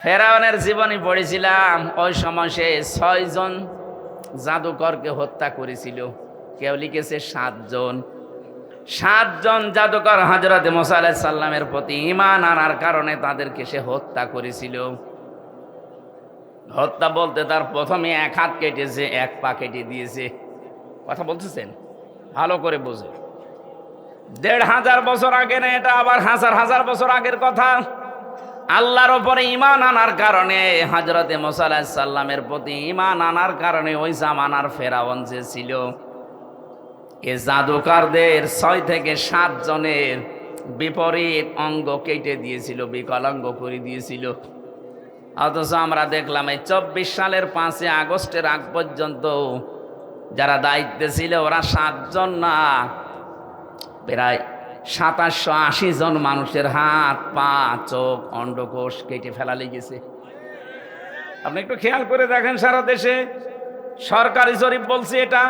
ফেরাউনের জীবনী পড়েছিলাম। ওই সময় সে 6 জন জাদুকরকে হত্যা করেছিল। কেউ লিখেছে 7 জন। 7 জন জাদুকর হযরত মুসা আলাইহিস সালামের প্রতি ঈমান আনার কারণে তাদেরকে সে হত্যা করেছিল। হত্যা বলতে তার প্রথমে এক হাত কেটেছে, এক পা কেটে দিয়েছে। কথা বলতেছেন? ভালো করে বুঝে। 1500 বছর আগে না, এটা আবার হাজার হাজার বছর আগের কথা। আল্লাহর উপরে ঈমান আনার কারণে, হযরত মুসা আলাইহিস সালামের প্রতি ঈমান আনার কারণে ওই জামানার ফেরাউন যে ছিল, এ জাদুকরদের 6 থেকে 7 জনের বিপরীত অঙ্গ কেটে দিয়েছিল, বিকলাঙ্গ করে দিয়েছিল। অথচ আমরা দেখলাম এই 24 সালের 5 আগস্টের আগ পর্যন্ত যারা দায়িত্বে ছিল ওরা 7 জন না, প্রায় 2780 জন মানুষের হাত, পা, চোখ, অন্ডকোষ কেটে ফেলা লেগেছে। আপনি একটু খেয়াল করে দেখেন, সারা দেশে সরকারি জরিপ বলছে এটা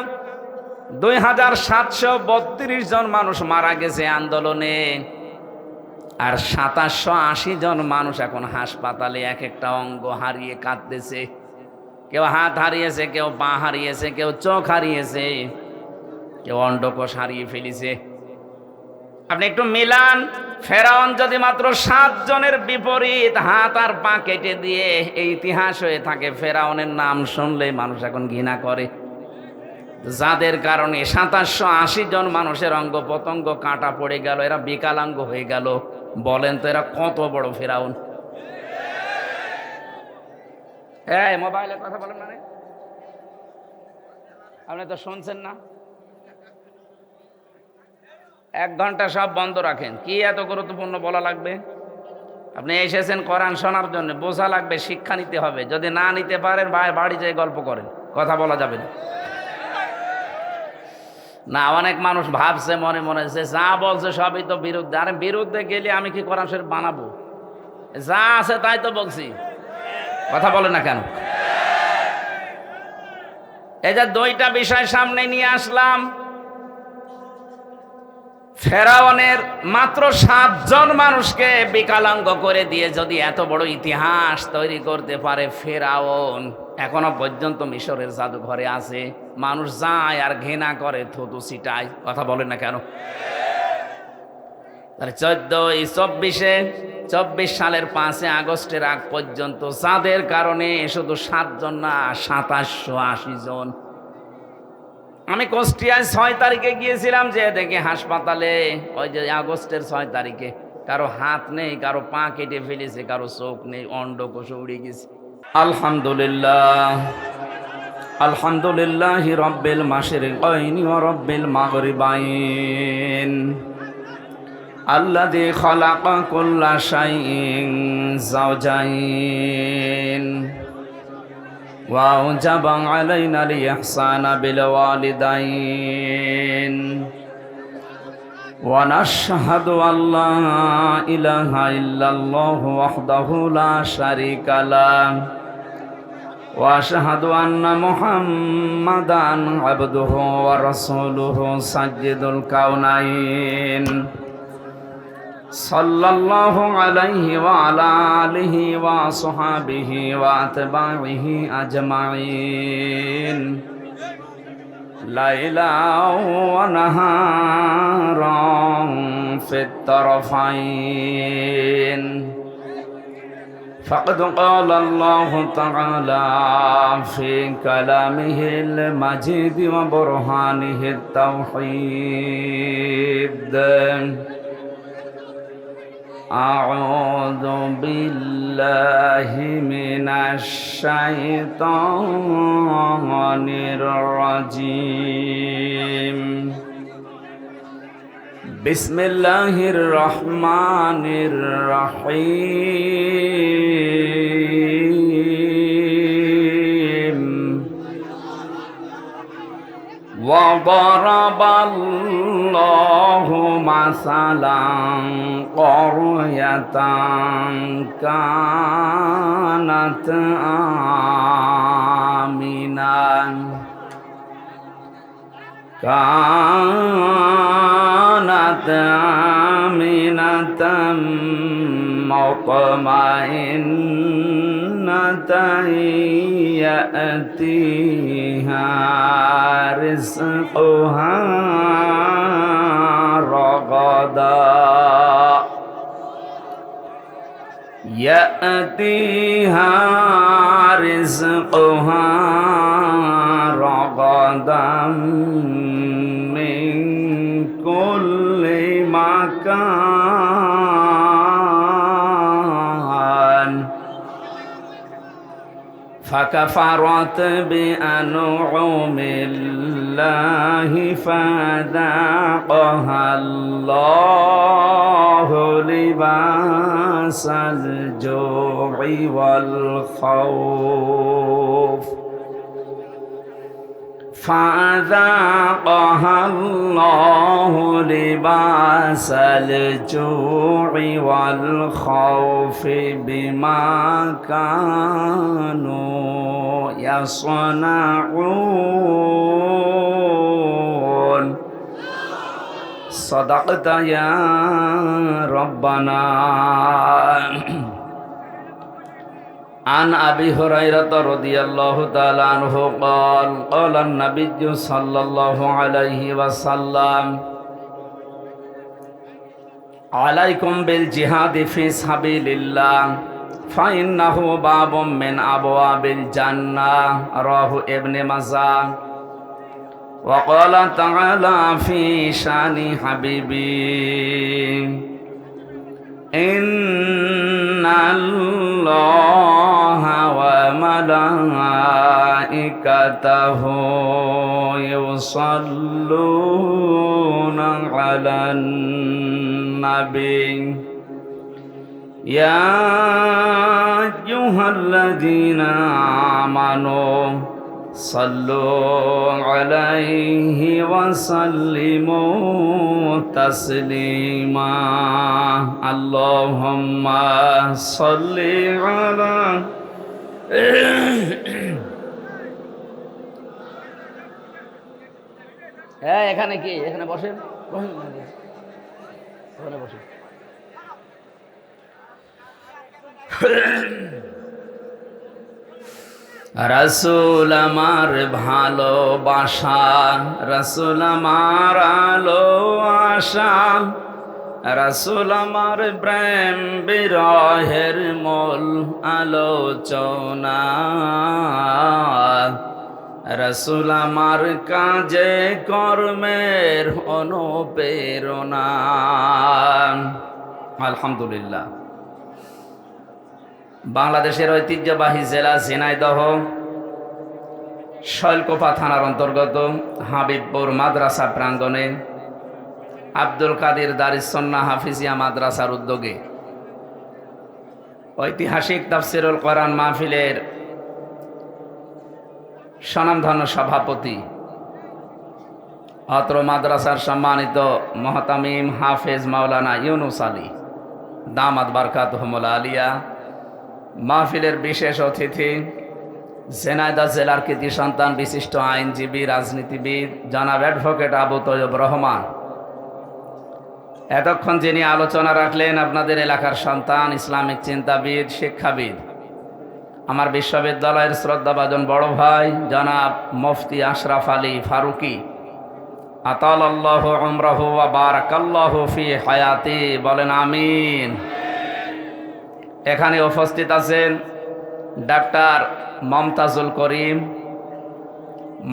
2732 জন মানুষ মারা গেছে আন্দোলনে, আর 2780 জন মানুষ এখন হাসপাতালে এক একটা অঙ্গ হারিয়ে কাঁদতেছে। কেউ হাত হারিয়েছে, কেউ পা হারিয়েছে, কেউ চোখ হারিয়েছে, কেউ অন্ডকোষ হারিয়ে ফেলেছে। আপনি একটু মিলান, ফেরাউন যদি মাত্র 7 জনের বিপরীত হাত আর পা কেটে দিয়ে এই ইতিহাস হয়ে থাকে, ফেরাউনের নাম শুনলে মানুষ এখন ঘৃণা করে। যাদের কারণে 2780 জন মানুষের অঙ্গ প্রত্যঙ্গ কাটা পড়ে গেল, এরা বিকলাঙ্গ হয়ে গেল, বলেন তো এরা কত বড় ফেরাউন? এই মোবাইলে কথা বলেন না রে, আপনি তো শুনছেন না। 1 ঘন্টা সব বন্ধ রাখেন। কি এত গুরুত্বপূর্ণ বলা লাগবে? আপনি এসেছেন কোরআন শোনার জন্য, বোঝা লাগবে, শিক্ষা নিতে হবে। যদি না নিতে পারেন বাড়ি যেয়ে গল্প করেন, কথা বলা যাবে না। না, অনেক মানুষ ভাবছে মনে মনে যে যা বলছে সবই তো বিরুদ্ধে। আরে বিরুদ্ধে গেলে আমি কি কোরআন শরীফ বানাবো? যা আছে তাই তো বলছি, কথা বলে না কেন? এই যে 2টা বিষয় সামনে নিয়ে আসলাম। ফেরাউনের মাত্র 7 জন মানুষকে বিকলাঙ্গ করে দিয়ে যদি এত বড় ইতিহাস তৈরি করতে পারে ফেরাউন, এখনো পর্যন্ত মিশরের জাদুঘরে আছে। মানুষ যায় আর ঘৃণা করে, থুতু ছিটায়, কথা বলে না কেন? তাহলে 24 সালের 5 আগস্টের আগ পর্যন্ত যাদের কারণে শুধু 7 জন না, 2780 জন। আমি কুষ্টিয়ায় 6 তারিখে গিয়েছিলাম, যে দেখি হাসপাতালে ওই যে আগস্টের 6 তারিখে কারো হাত নেই, কারো পা কেটে ফেলেছে, কারো চোখ নেই, অন্ডকোষ উড়ে গেছে। আলহামদুলিল্লাহ, আলহামদুলিল্লাহ রব্বিল মাশরিকাইনি ওয়া রব্বিল মাগরিবাইন আল্লাযী খালাকা কুল্লা শাইইন যাওজাইন وأوجب علينا الإحسان بالوالدين ونشهد أن لا إله إلا الله وحده لا شريك له وأشهد أن محمدا عبده ورسوله سيد الكونين সাল্লাল্লাহু আলাইহি ওয়া আলা আলিহি ওয়া আসহাবিহি ওয়া আতবাইহি আজমাইন লাইলাও ওয়া নাহারান ফিত তারফাইন ফাকাদ ক্বালা আল্লাহু তাআলা ফি কালামিহিল মাজিদ ওয়া বুরহানিহিত তাওহীদ أعوذ بالله من الشيطان الرجيم بسم الله الرحمن الرحيم وضرب الله مثلا قرية كانت آمنة مطمئنة يأتيها رزقها رغدا يأتيها رزقها رغدا من كل مكان فكفرت بأنعم الله فذاقها الله لباس الجوع والخوف فذاقها الله لباس الجوع والخوف بما كانوا يصنعون صدقت يا ربنا. عن أبي هريرة رضي الله تعالى عنه قال قال النبي صلى الله عليه وسلم عليكم بالجهاد في سبيل الله فإنه باب من أبواب الجنة رواه ابن ماجه. وقال تعالى في شأن حبيبي إن الله وملائكته يصلون على النبي يا أيها الذين آمنوا صلوا عليه وسلموا تسليما اللهم صل على এখানে কি এখানে বসেন ওখানে বসেন রাসূল আমার ভালোবাসা রাসূল আমার আলো আশা রাসূল আমার প্রেম বিরহের মূল আলোচনা রাসূল আমার কাজে কর্মের অনুপ্রেরণা। আলহামদুলিল্লাহ। বাংলাদেশের ঐতিহ্যবাহী জেলা ঝিনাইদহ শৈলকুপা থানার অন্তর্গত হাবিবপুর মাদ্রাসা প্রাঙ্গণে আব্দুল কাদের দারিস সুন্নাহ হাফিজিয়া মাদ্রাসার উদ্যোগে ঐতিহাসিক তাফসিরুল কোরআন মাহফিলের স্বনামধন্য সভাপতি অত্র মাদ্রাসার সম্মানিত মুহতামিম হাফেজ মাওলানা ইউনুস আলী দামাত বারকাতুহুমুল আলিয়া, মাহফিলের বিশেষ অতিথি ঝিনাইদহ জেলার কৃতি সন্তান বিশিষ্ট আইনজীবী রাজনীতিবিদ জনাব অ্যাডভোকেট আবু তৈয়ব রহমান, এতক্ষণ যিনি আলোচনা রাখলেন আপনাদের এলাকার সন্তান ইসলামিক চিন্তাবিদ শিক্ষাবিদ আমার বিশ্ববিদ্যালয়ের শ্রদ্ধাভাজন বড় ভাই জনাব মুফতি আশরাফ আলী ফারুকি আতালাল্লাহু উমরাহু ওয়া বারাকাল্লাহু ফি হায়াতি, বলেন আমিন। এখানে উপস্থিত আছেন ডাক্তার মমতাজুল করিম,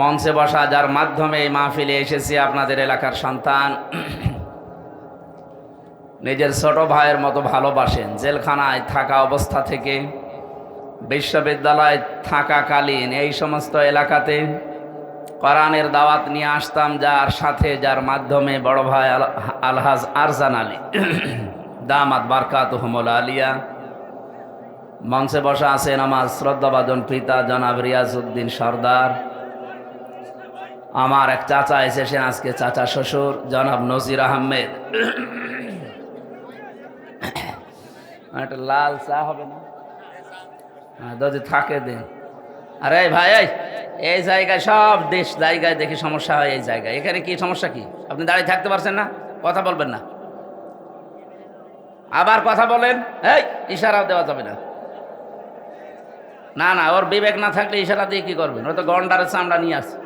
মঞ্চে বসা যার মাধ্যমে এই মাহফিলে এসেছি আপনাদের এলাকার সন্তান, নিজের ছোট ভাইয়ের মতো ভালোবাসেন। জেলখানায় থাকা অবস্থা থেকে বিশ্ববিদ্যালয় থাকাকালীন এই সমস্ত এলাকাতে কোরআনের দাওয়াত নিয়ে আসতাম, যার সাথে যার মাধ্যমে বড় ভাই আলহাজ আরজান আলী দামাত বারকাতুহুমুল আলিয়া। মঞ্চে বসা আছেন আমার শ্রদ্ধাভাজন পিতা জনাব রিয়াজউদ্দিন সরদার, আমার এক চাচা এসেছেন আজকে চাচা শ্বশুর জনাব নজির আহমেদ। একটা লাল চা হবে না? যদি থাকে দিন। আরে ভাই এই জায়গায় সব দেশ জায়গায় দেখি সমস্যা হয়, এই জায়গায় এখানে কি সমস্যা? কি আপনি দাঁড়িয়ে থাকতে পারছেন না? কথা বলবেন না, আবার কথা বলেন, এই ইশারা দেওয়া যাবে না। না না, ওর বিবেক না থাকলে ইশারা দিয়ে কি করবেন? ও তো গন্ডারের চামড়া নিয়ে আসছে।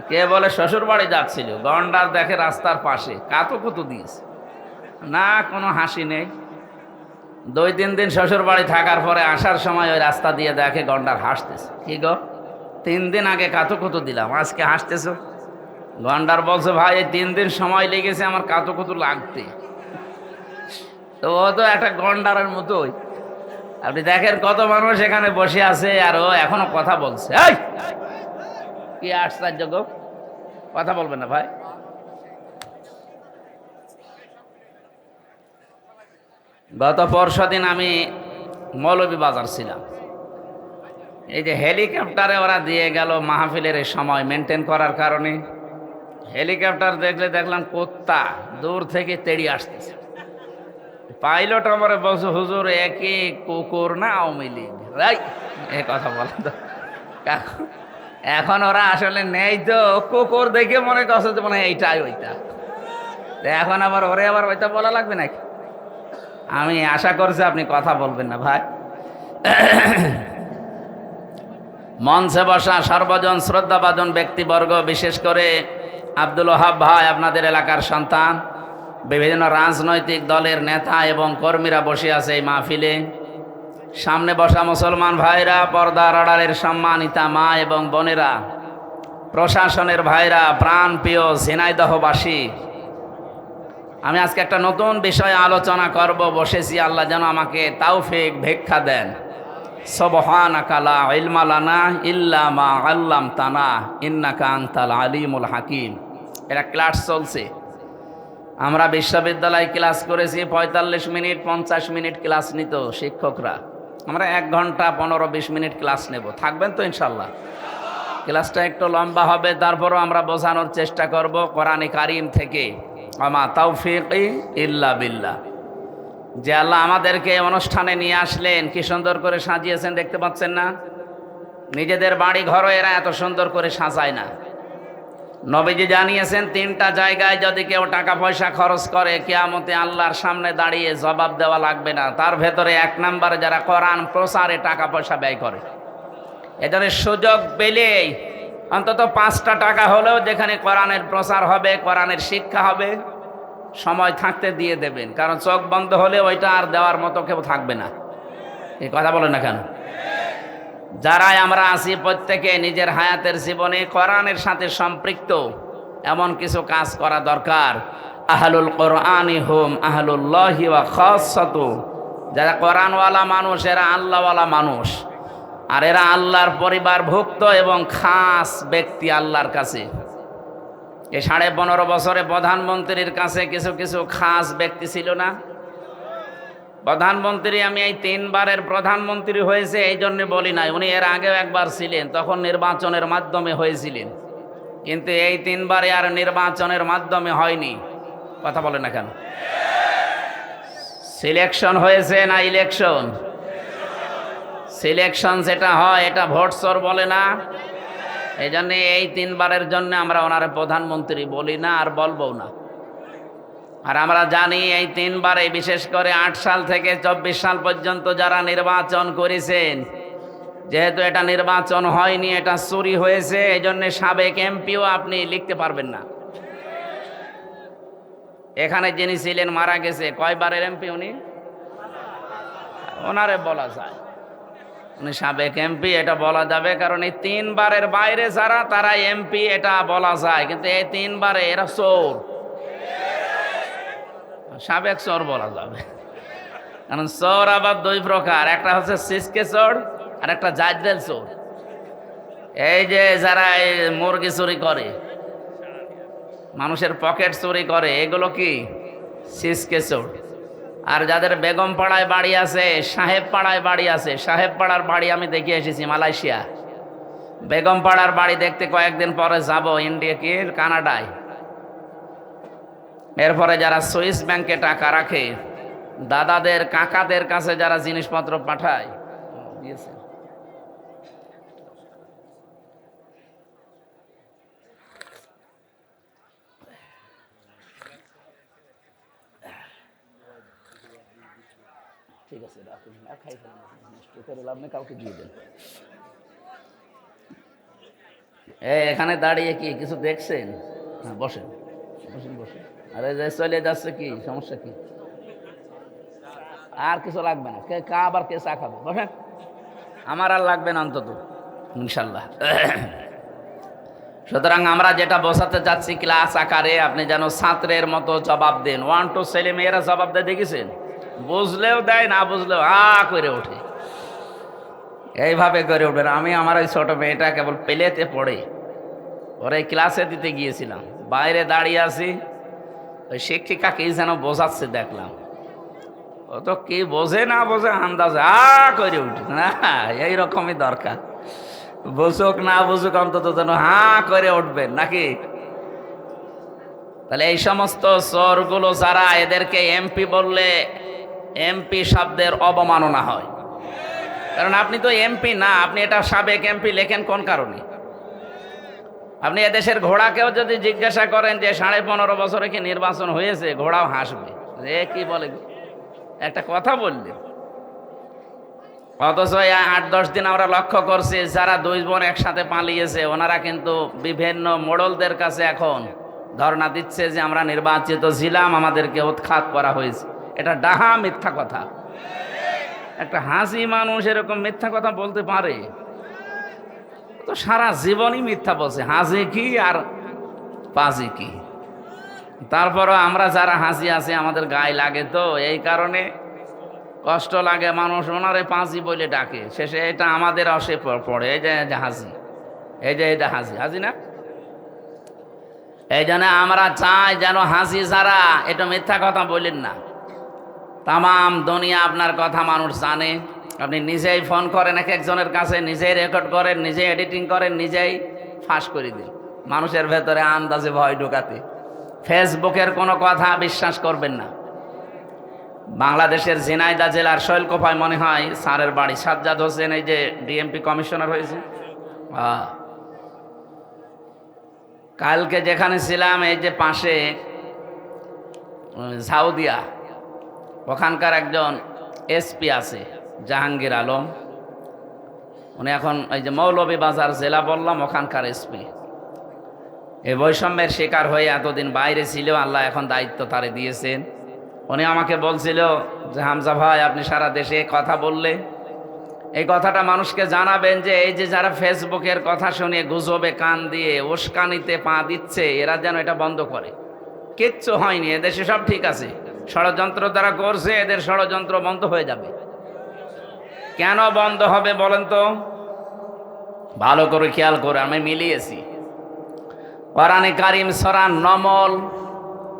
কে বলে শ্বশুর বাড়ি যাচ্ছিল, গন্ডার দেখে রাস্তার পাশে, কাতো কুতু দিয়েছে, না কোনো হাসি নেই। 2-3 দিন শ্বশুর বাড়ি থাকার পরে আসার সময় ওই রাস্তা দিয়ে দেখে গন্ডার হাসতেছে। কি গো, 3 দিন আগে কাতো কুতু দিলাম, আজকে হাসতেছো? গন্ডার বলছে, ভাই এই 3 দিন সময় লেগেছে আমার কাতো কুতু লাগতে। তো ও তো একটা গন্ডারের মতোই। আপনি দেখেন কত মানুষ এখানে বসে আছে আর ও এখনো কথা বলছে। এই কি আশ্চর্য গো, কথা বলবেন না ভাই? গত পরশুদিন আমি মৌলভীবাজার ছিলাম। এই যে হেলিকপ্টারে ওরা দিয়ে গেল মাহফিলের এই সময় মেনটেন করার কারণে, হেলিকপ্টার দেখলাম কুত্তা দূর থেকে তেড়ি আসতেছে। পাইলট আমার বলছে, হুজুর একই কুকুর না আওয়ামী লীগ? রাই এ কথা বলে তো এখন ওরা আসলে নেই তো, কুকুর দেখে মনে করছে যে মনে হয় এইটাই ওইটা। এখন আবার ওরে আবার ওইটা বলা লাগবে নাকি? আমি আশা করছি আপনি কথা বলবেন না ভাই। মঞ্চে বসা সর্বজন শ্রদ্ধাভাজন ব্যক্তিবর্গ, বিশেষ করে আব্দুল ওহাব ভাই, আপনাদের এলাকার সন্তান, বিভিন্ন রাজনৈতিক দলের নেতা এবং কর্মীরা বসে আছে এই মাহফিলে। সামনে বসা মুসলমান ভাইরা, পর্দার আড়ালের সম্মানিতা মা এবং বোনেরা, প্রশাসনের ভাইরা, প্রাণ প্রিয় ঝিনাইদহবাসী, আমি আজকে একটা নতুন বিষয়ে আলোচনা করব বসেছি। আল্লাহ যেন আমাকে তাওফিক ভিক্ষা দেন। সুবহানাকা লা ইলমা লানা ইল্লা মা আল্লামতানা ইন্নাকা আনতাল আলিমুল হাকিম। এটা ক্লাস চলছে। আমরা বিশ্ববিদ্যালয়ে ক্লাস করেছি 45 মিনিট 50 মিনিট ক্লাস নিত শিক্ষকরা। আমরা 1 ঘন্টা 15-20 মিনিট ক্লাস নেব। থাকবেন তো ইনশাল্লাহ? ক্লাসটা একটু লম্বা হবে, তারপরও আমরা বোঝানোর চেষ্টা করব কোরআনে কারিম থেকে। আমা তাওফিকি ইল্লা বিল্লাহ। যে আল্লাহ আমাদেরকে অনুষ্ঠানে নিয়ে আসলেন, কি সুন্দর করে সাজিয়েছেন দেখতে পাচ্ছেন না? নিজেদের বাড়ি ঘরও এরা এত সুন্দর করে সাজায় না। নবীজি জানিয়েছেন 3টা জায়গায় যদি কেউ টাকা পয়সা খরচ করে, কিয়ামতে আল্লাহর সামনে দাঁড়িয়ে জবাব দেওয়া লাগবে না। তার ভেতরে 1 নম্বরে যারা কোরআন প্রচারে টাকা পয়সা ব্যয় করে। এজন্য সুযোগ পেলেই অন্তত 5টা টাকা হলেও যেখানে কোরআনের প্রচার হবে, কোরআনের শিক্ষা হবে, সময় থাকতে দিয়ে দেবেন। কারণ চোখ বন্ধ হলে ওইটা আর দেওয়ার মতো কেউ থাকবে না। এই কথা বলেন না কেন? যারাই আমরা আছি প্রত্যেকে নিজের হায়াতের জীবনে কোরআনের সাথে সম্পৃক্ত এমন কিছু কাজ করা দরকার। আহলুল কোরআনি হুম আহলুল্লাহি ওয়া খাসসাতু। যারা কোরআনওয়ালা মানুষ এরা আল্লাহওয়ালা মানুষ, আর এরা আল্লাহর পরিবারভুক্ত এবং খাস ব্যক্তি আল্লাহর কাছে। এই 15.5 বছরে প্রধানমন্ত্রীর কাছে কিছু কিছু খাস ব্যক্তি ছিল না? প্রধানমন্ত্রী, আমি এই 3 বারের প্রধানমন্ত্রী হয়েছে এই জন্য বলি নাই, উনি এর আগেও একবার ছিলেন, তখন নির্বাচনের মাধ্যমে হয়েছিলেন। কিন্তু এই 3 বারে আর নির্বাচনের মাধ্যমে হয়নি। কথা বলে না কেন? সিলেকশন হয়েছে না ইলেকশন? সিলেকশন যেটা হয় এটা ভোট চোর বলে না? এই জন্য এই 3 বারের জন্য আমরা ওনার প্রধানমন্ত্রী বলি না, আর বলবো না। আর আমরা জানি এই 3 বারে, বিশেষ করে 8 সাল থেকে 24 সাল পর্যন্ত যারা নির্বাচন করেছেন, যেহেতু এটা নির্বাচন হয়নি, এটা চুরি হয়েছে, এই জন্য সাবেক এমপিও আপনি লিখতে পারবেন না। এখানে যিনি ছিলেন মারা গেছে, কয়বারের এমপি উনি? ওনারে বলা যায় উনি সাবেক এমপি, এটা বলা যাবে। কারণ এই 3 বারের বাইরে যারা, তারা এমপি, এটা বলা যায়। কিন্তু এই 3 বারে এরা চোর, সাবেক চোর বলা যাবে। কারণ চোর আবার 2 প্রকার, একটা হচ্ছে সিসকে চোর আর একটা জাজরেল চোর। এই যে যারা মুরগি চুরি করে, মানুষের পকেট চুরি করে, এগুলো কি সিসকে চোর। আর যাদের বেগম পাড়ায় বাড়ি আছে, সাহেব পাড়ায় বাড়ি আছে, সাহেব পাড়ার বাড়ি আমি দেখে এসেছি মালয়েশিয়া। বেগম পাড়ার বাড়ি দেখতে কয়েকদিন পরে যাব ইন্ডিয়া কি কানাডায়। এরপরে যারা সুইস ব্যাংকে টাকা রাখে, দাদাদের কাকাদের কাছে যারা জিনিসপত্র পাঠায়, দিয়েছে। ঠিক আছে, রাখুন, খাই ফেলুন। কাউকে দিয়ে দেন। এখানে দাঁড়িয়ে কি কিছু দেখছেন? হ্যাঁ, বসেন বসেন বসেন। আরে যে চলে যাচ্ছে, কি সমস্যা কি? আর কিছু লাগবে না। কে আবার কে চা খাবে? বসেন। আমার আর লাগবে না অন্তত, ইনশাল্লাহ। সুতরাং আমরা যেটা বোঝাতে যাচ্ছি, ক্লাস আকারে আপনি যেন ছাত্রের মতো জবাব দেন। 1 2 ছেলে মেয়েরা জবাব দেয় দেখেছেন? বুঝলেও দেয়, না বুঝলেও করে ওঠে। এইভাবে করে উঠবেন। আমি আমার ওই ছোট মেয়েটা কেবল প্লেতে পড়ে ওরে ক্লাসে দিতে গিয়েছিলাম, বাইরে দাঁড়িয়ে আছি, ওই শিক্ষিকা কি যেন বোঝাচ্ছে দেখলাম। ও তো কি বোঝে না বোঝে আন্দাজে করে উঠে না। এইরকমই দরকার, বুঝুক না বুঝুক অন্তত যেন করে উঠবেন নাকি। তাহলে এই সমস্ত চোরগুলো যারা, এদেরকে এমপি বললে এমপি শব্দের অবমাননা হয়। কারণ আপনি তো এমপি না, আপনি এটা সাবেক এমপি লেখেন কোন কারণে? আপনি এদেশের ঘোড়াকেও যদি জিজ্ঞাসা করেন যে 15.5 বছরে কি নির্বাচন হয়েছে, ঘোড়াও হাসবে, কি বলে একটা কথা বললে। অথচ 8-10 দিন আমরা লক্ষ্য করছি যারা 2 বোন একসাথে পালিয়েছে, ওনারা কিন্তু বিভিন্ন মোড়লদের কাছে এখন ধর্ণা দিচ্ছে যে আমরা নির্বাচিত ছিলাম, আমাদেরকে উৎখাত করা হয়েছে। এটা ডাহা মিথ্যা কথা। একটা হাসি মানুষ এরকম মিথ্যা কথা বলতে পারে? তো সারা জীবনই মিথ্যা বলছে, হাসি কি আর পাজি কি। তারপরও আমরা যারা হাসি আছি আমাদের গায়ে লাগে, তো এই কারণে কষ্ট লাগে। মানুষ ওনারে পাঁচি বলে ডাকে, শেষে এটা আমাদের অসে পড়ে। এই যে হাসি, এই যে এটা হাসি, হাসি না। এই জন্য আমরা চাই যেন হাসি যারা, এটা মিথ্যা কথা বলেন না। তামাম দুনিয়া আপনার কথা মানুষ জানে। আপনি নিজেই ফোন করেন এক একজনের কাছে, নিজেই রেকর্ড করেন, নিজেই এডিটিং করেন, নিজেই ফাঁস করে দিন মানুষের ভেতরে আন্দাজে ভয় ঢোকাতে। ফেসবুকের কোনো কথা বিশ্বাস করবেন না। বাংলাদেশের ঝিনাইদহ জেলার শৈলকুপায় মনে হয় স্যারের বাড়ি, সাজ্জাদ হোসেন, এই যে ডিএমপি কমিশনার হয়েছে। কালকে যেখানে ছিলাম, এই যে পাশে সাউদিয়া, ওখানকার একজন এসপি আছে জাহাঙ্গীর আলম, উনি এখন এই যে মৌলভীবাজার জেলা বললাম, ওখানকার এসপি। এই বৈষম্যের শিকার হয়ে এতদিন বাইরে ছিল, আল্লাহ এখন দায়িত্ব তারে দিয়েছেন। উনি আমাকে বলছিল যে হামজা ভাই, আপনি সারা দেশে কথা বললে এই কথাটা মানুষকে জানাবেন যে এই যে যারা ফেসবুকের কথা শুনে গুজবে কান দিয়ে উস্কানিতে পা দিচ্ছে, এরা যেন এটা বন্ধ করে। কিচ্ছু হয়নি, এদেশে সব ঠিক আছে। ষড়যন্ত্র দ্বারা করছে, এদের ষড়যন্ত্র বন্ধ হয়ে যাবে। কেন বন্ধ হবে বলেন তো? ভালো করে খেয়াল করে আমি মিলিয়েছি। কোরআনে কারিম সূরা নমল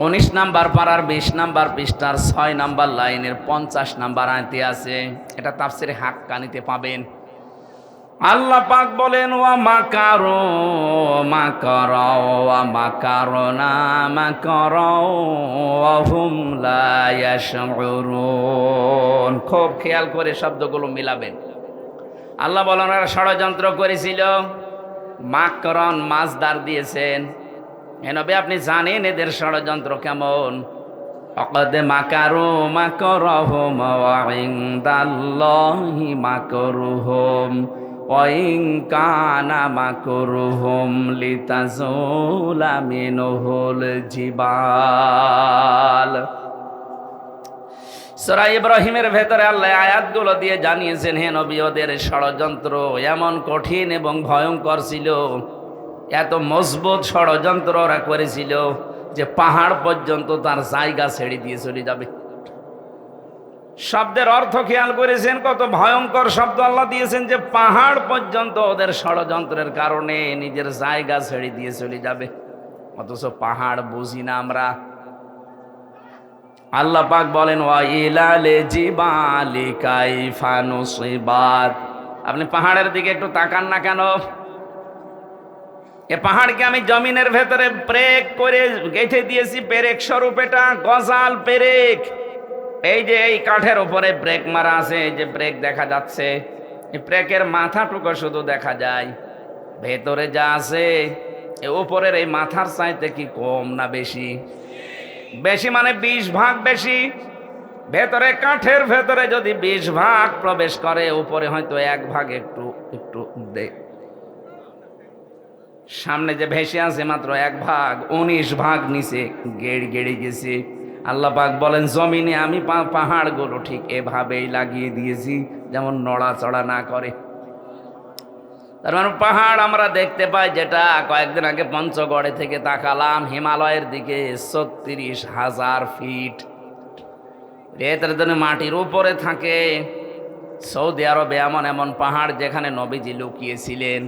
19 নাম্বার পারার 20 নাম্বার পৃষ্ঠার 6 নাম্বার লাইনের 50 নাম্বার আয়াতে আছে। এটা তাফসিরে হাক্কানিতে পাবেন। আল্লাহ পাক বলেন, ওয়া মাকারু মাকারা ওয়া মাকারনা মাকারা ওয়া হুম লা ইয়াশউরুন। খুব খেয়াল করে শব্দগুলো মিলাবেন। আল্লাহ বলেন ওরা ষড়যন্ত্র করেছিল। মাকরন মাজদার দিয়েছেন। নবী আপনি জানেন এদের ষড়যন্ত্র কেমন। অকদ মাকারু মাকরহুম ওয়া ইনদাল্লাহি মাকরুহুম ওয়া ইন কানা মাকরুহুম লিতাজুলা মিনহুল জিবাল। সূরা ইব্রাহিমের ভেতরে আল্লাহ আয়াতগুলো দিয়ে জানিয়েছেন, হে নবী ওদের ষড়যন্ত্র এমন কঠিন এবং ভয়ঙ্কর ছিল, এত মজবুত ষড়যন্ত্র ওরা করেছিল যে পাহাড় পর্যন্ত তার জায়গা ছেড়ে দিয়ে চলে যাবে। শব্দের অর্থ খেয়াল করেছেন, কত ভয়ঙ্কর শব্দ আল্লাহ দিয়েছেন, যে পাহাড় পর্যন্ত ওদের ষড়যন্ত্রের কারণে নিজের জায়গা ছেড়ে দিয়ে চলে যাবে। অথচ পাহাড় বুঝি না আমরা। আল্লাহ পাক বলেন, ওয়া ইলালে জিবালি কাইফা নুসিবাত। আপনি পাহাড়ের দিকে একটু তাকান না কেন? এ পাহাড়কে আমি জমিনের ভেতরে ব্রেক করে গেঁথে দিয়েছি, পেরেক স্বরূপ। এটা গজাল পেরেক। এই যে এই কাঠের উপরে ব্রেক মারা আছে, এই যে ব্রেক দেখা যাচ্ছে, এই ব্রেকের মাথাটুকু শুধু দেখা যায়, ভেতরে যা আছে উপরের এই মাথার চাইতে কি কম না বেশি? বেশি মানে 20 ভাগ বেশি। ভেতরে কাঠের ভেতরে যদি 20 ভাগ প্রবেশ করে, উপরে হয়তো 1 ভাগ একটু একটু সামনে যে ভেসে আছে মাত্র 1 ভাগ, 19 ভাগ নিচে গেড়ে গেছে। আল্লাহ পাক বলেন, জমিনে আমি পাহাড়গুলো ঠিক এভাবেই লাগিয়ে দিয়েছি যেমন নড়াচড়া না করে। তার মানে পাহাড় আমরা দেখতে পাই, যেটা কয়েকদিন আগে পঞ্চগড়ে থেকে তাকালাম হিমালয়ের দিকে, 36,000 ফিট রেতের জন্য মাটির উপরে থাকে। সৌদি আরবে এমন এমন পাহাড় যেখানে নবীজি লুকিয়েছিলেন,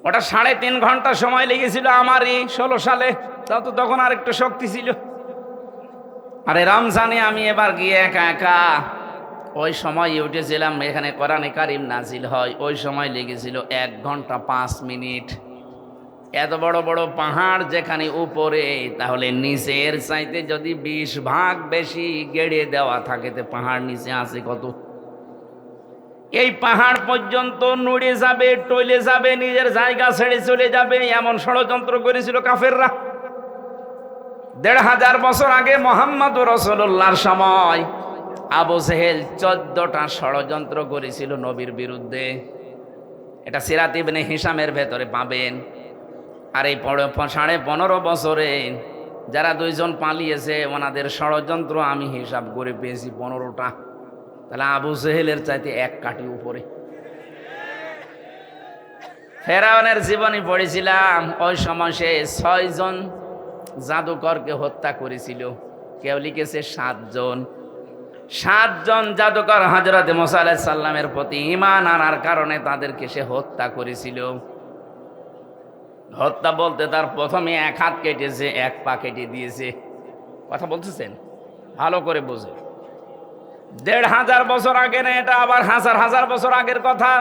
ওটা 3.5 ঘন্টা সময় লেগেছিল আমারই 16 সালে। তাও তো তখন আর একটু শক্তি ছিল। আরে রমজানে আমি এবার গিয়ে একা একা ওই সময় উঠেছিলাম, এখানে কোরআনে কারিম নাজিল হয়, ওই সময় লেগেছিল 1 ঘন্টা 5 মিনিট। এত বড় বড় পাহাড় যেখানে উপরে, তাহলে নিচের চাইতে যদি 20 ভাগ বেশি গেড়ে দেওয়া থাকে, তো পাহাড় নিচে আছে কত? এই পাহাড় পর্যন্ত নড়ে যাবে, টলে যাবে, নিজের জায়গা ছেড়ে চলে যাবে, এমন ষড়যন্ত্র করেছিল কাফেররা। 1500 বছর আগে মুহাম্মদুর রাসূলুল্লাহর সময় আবু জেহেল 14টা ষড়যন্ত্র করেছিল নবীর বিরুদ্ধে। এটা সিরাত ইবনে হিশামের ভেতরে পাবেন। আর এই 15.5 বছরে যারা 2 জন পালিয়েছে, ওনাদের ষড়যন্ত্র আমি হিসাব করে পেয়েছি 15টা। তাহলে আবু জেহেলের চাইতে 1 কাঠি উপরে। ফেরাউনের জীবনী পড়েছিলাম, ওই সময় সে 6 জন জাদুকরকে হত্যা করেছিল। কেউ লিখেছে 7 জন। 7 জন জাদুকর হযরত মুসা আলাইহিস সালামের প্রতি ঈমান আনার কারণে তাদেরকে সে হত্যা করেছিল। হত্যা বলতে তার প্রথমে 1 হাত কেটেছে, 1 পা কেটে দিয়েছে। কথা বলতেছেন? ভালো করে বুঝে। 1500 বছর আগে না, এটা আবার হাজার হাজার বছর আগের কথা।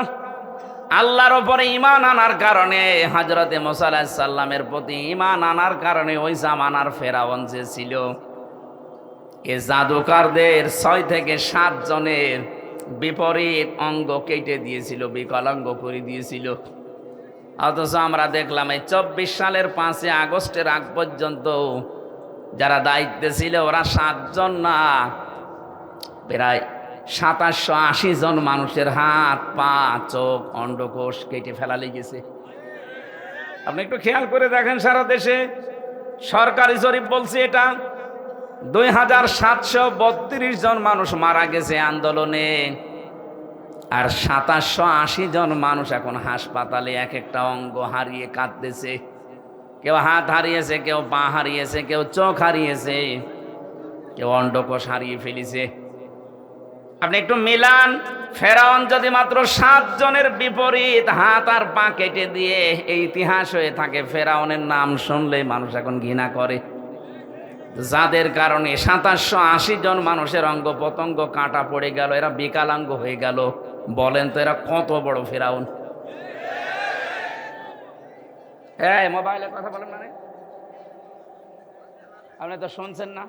আল্লাহর উপরে ঈমান আনার কারণে, হযরত মুসা আলাইহিস সালামের প্রতি ঈমান আনার কারণে ওই জামানার ফেরাউন যে ছিল, এ জাদুকরদের 6 থেকে 7 জনের বিপরীত অঙ্গ কেটে দিয়েছিল, বিকলাঙ্গ করে দিয়েছিল। অথচ আমরা দেখলাম এই 24 সালের 5 আগস্টের আগ পর্যন্ত যারা দায়িত্বে ছিল, ওরা 7 জন না, প্রায় 2780 জন মানুষের হাত, পা, চোখ, অন্ডকোষ কেটে ফেলা লেগেছে। আপনি একটু খেয়াল করে দেখেন, সারা দেশে সরকারি জরিপ বলছে এটা 2732 জন মানুষ মারা গেছে আন্দোলনে, আর 2780 জন মানুষ এখন হাসপাতালে এক একটা অঙ্গ হারিয়ে কাঁদতেছে। কেউ হাত হারিয়েছে, কেউ পা হারিয়েছে, কেউ চোখ হারিয়েছে, কেউ অন্ডকোষ হারিয়ে ফেলেছে। আপনি একটু মিলান, ফেরাউন যদি মাত্র 7 জনের বিপরীত হাত আর পা কেটে দিয়ে এই ইতিহাস হয়ে থাকে, ফেরাউনের নাম শুনলেই মানুষ এখন ঘৃণা করে। যাদের কারণে 2780 জন মানুষের অঙ্গ প্রত্যঙ্গ কাটা পড়ে গেল, এরা বিকলাঙ্গ হয়ে গেল, বলেন তো এরা কত বড় ফেরাউন? হ্যাঁ, মোবাইলে কথা বলেন মানে আপনি তো শুনছেন না।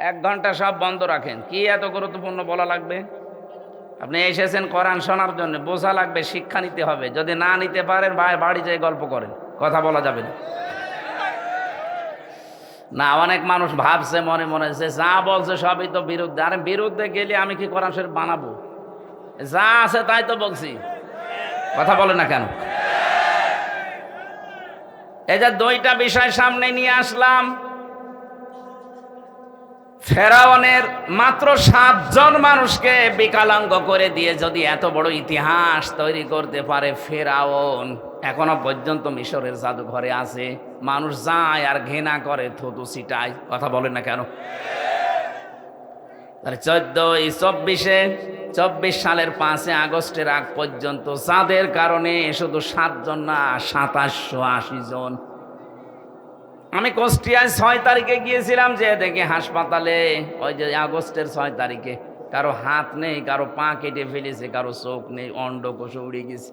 1 ঘন্টা সব বন্ধ রাখেন। কি এত গুরুত্বপূর্ণ বলা লাগবে? আপনি এসেছেন কোরআন শোনার জন্য, বোঝা লাগবে, শিক্ষা নিতে হবে। যদি না নিতে পারেন, বাড়ি যেয়ে গল্প করেন, কথা বলা যাবে না। না, অনেক মানুষ ভাবছে মনে মনে যে যা বলছে সবই তো বিরুদ্ধে। আরে বিরুদ্ধে গেলে আমি কি কোরআন শরীফ বানাবো? যা আছে তাই তো বলছি, কথা বলে না কেন? এই যে 2টা বিষয় সামনে নিয়ে আসলাম। ফেরাউনের মাত্র 7 জন মানুষকে বিকলাঙ্গ করে দিয়ে যদি এত বড় ইতিহাস তৈরি করতে পারে ফেরাউন, এখনো পর্যন্ত মিশরের জাদুঘরে আছে। মানুষ যায় আর ঘৃণা করে, থুতু ছিটায়, কথা বলেন না কেন? 24 সালের 5 আগস্টের আগ পর্যন্ত যাদের কারণে শুধু 7 জন না, 2780 জন। আমি কুষ্টিয়ায় 6 তারিখে গিয়েছিলাম, যে দেখে হাসপাতালে ওই যে আগস্টের 6 তারিখে কারো হাত নেই, কারো পা কেটে ফেলেছে, কারো চোখ নেই, অন্ডকোষ উড়ে গেছে।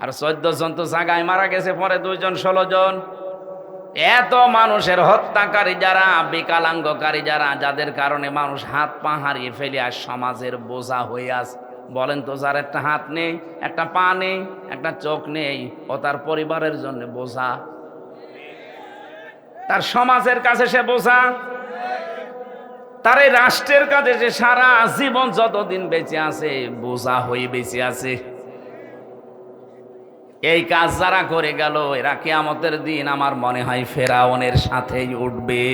আর 14 জন তো জায়গায় মারা গেছে, পরে 2 জন 16 জন। এত মানুষের হত্যাকারী যারা, বিকলাঙ্গকারী যারা, যাদের কারণে মানুষ হাত পা হারিয়ে ফেলে আর সমাজের বোঝা হয়ে আছে। বলেন তো, যার একটা হাত নেই, একটা পা নেই, একটা চোখ নেই, ও তার পরিবারের জন্য বোঝা। তার সমাজের কাছে সে বোঝা, তার এই রাষ্ট্রের কাছে সে সারা জীবন যতদিন বেঁচে আছে বোঝা হয়ে বেঁচে আছে। এই কাজ যারা করে গেল এরা কিয়ামতের দিন আমার মনে হয় ফেরাউনের সাথেই উঠবে।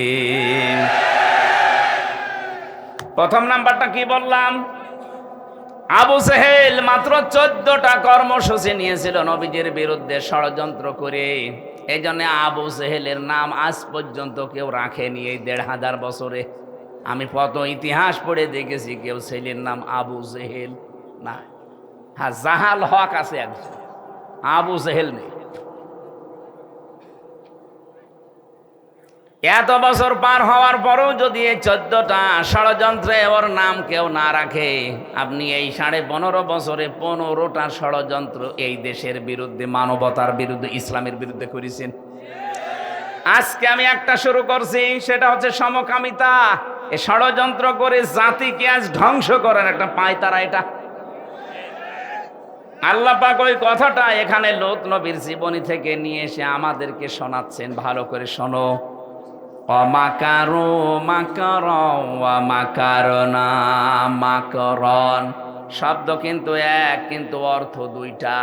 প্রথম নাম্বারটা কি বললাম? আবু জেহেল মাত্র 14টা কর্মসূচি নিয়েছিল নবীজির বিরুদ্ধে ষড়যন্ত্র করে। এই জন্য আবু জেহেলের নাম আজ পর্যন্ত কেউ রাখেনি এই 1500 বছরে। আমি কত ইতিহাস পড়ে দেখেছি কেউ ছেলের নাম আবু জেহেল না। হ্যাঁ, জাহাল হক আছে একজন, আবু জেহেল নেই। এত বছর পার হওয়ার পরেও যদি এই 14টা ষড়যন্ত্রে ওর নাম কেউ না রাখে, আপনি এই 15.5 বছরে 15টা ষড়যন্ত্র এই দেশের বিরুদ্ধে, মানবতার বিরুদ্ধে, ইসলামের বিরুদ্ধে করেছেন। আজকে আমি একটা শুরু করছি, সেটা হচ্ছে সমকামিতা। এই ষড়যন্ত্র করে জাতিকে আজ ধ্বংস করার একটা পায়তারা এটা। আল্লাহ পাক ওই কথাটা এখানে লূত নবীর জীবনী থেকে নিয়ে এসে আমাদেরকে শোনাচ্ছেন। ভালো করে শোনো। অমাকারু মাকর ওয়া মাকারনা মাকরন, শব্দ কিন্তু এক, কিন্তু অর্থ দুইটা।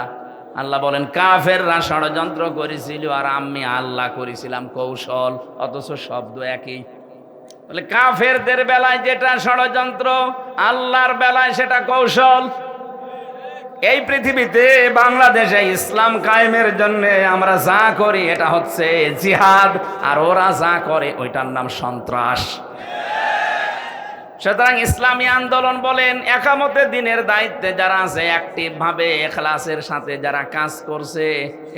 আল্লাহ বলেন কাফেররা ষড়যন্ত্র করেছিল আর আমি আল্লাহ করেছিলাম কৌশল, অথচ শব্দ একই। বলে কাফেরদের বেলায় যেটা ষড়যন্ত্র, আল্লাহর বেলায় সেটা কৌশল। এই পৃথিবীতে বাংলাদেশে ইসলাম কায়েমের জন্য আমরা যা করি এটা হচ্ছে জিহাদ, আর ওরা যা করে ওইটার নাম সন্ত্রাস। সুতরাং ইসলামী আন্দোলন বলেন, একামতে দিনের দায়িত্বে যারা আছে, অ্যাক্টিভ ভাবে ইখলাসের সাথে যারা কাজ করছে,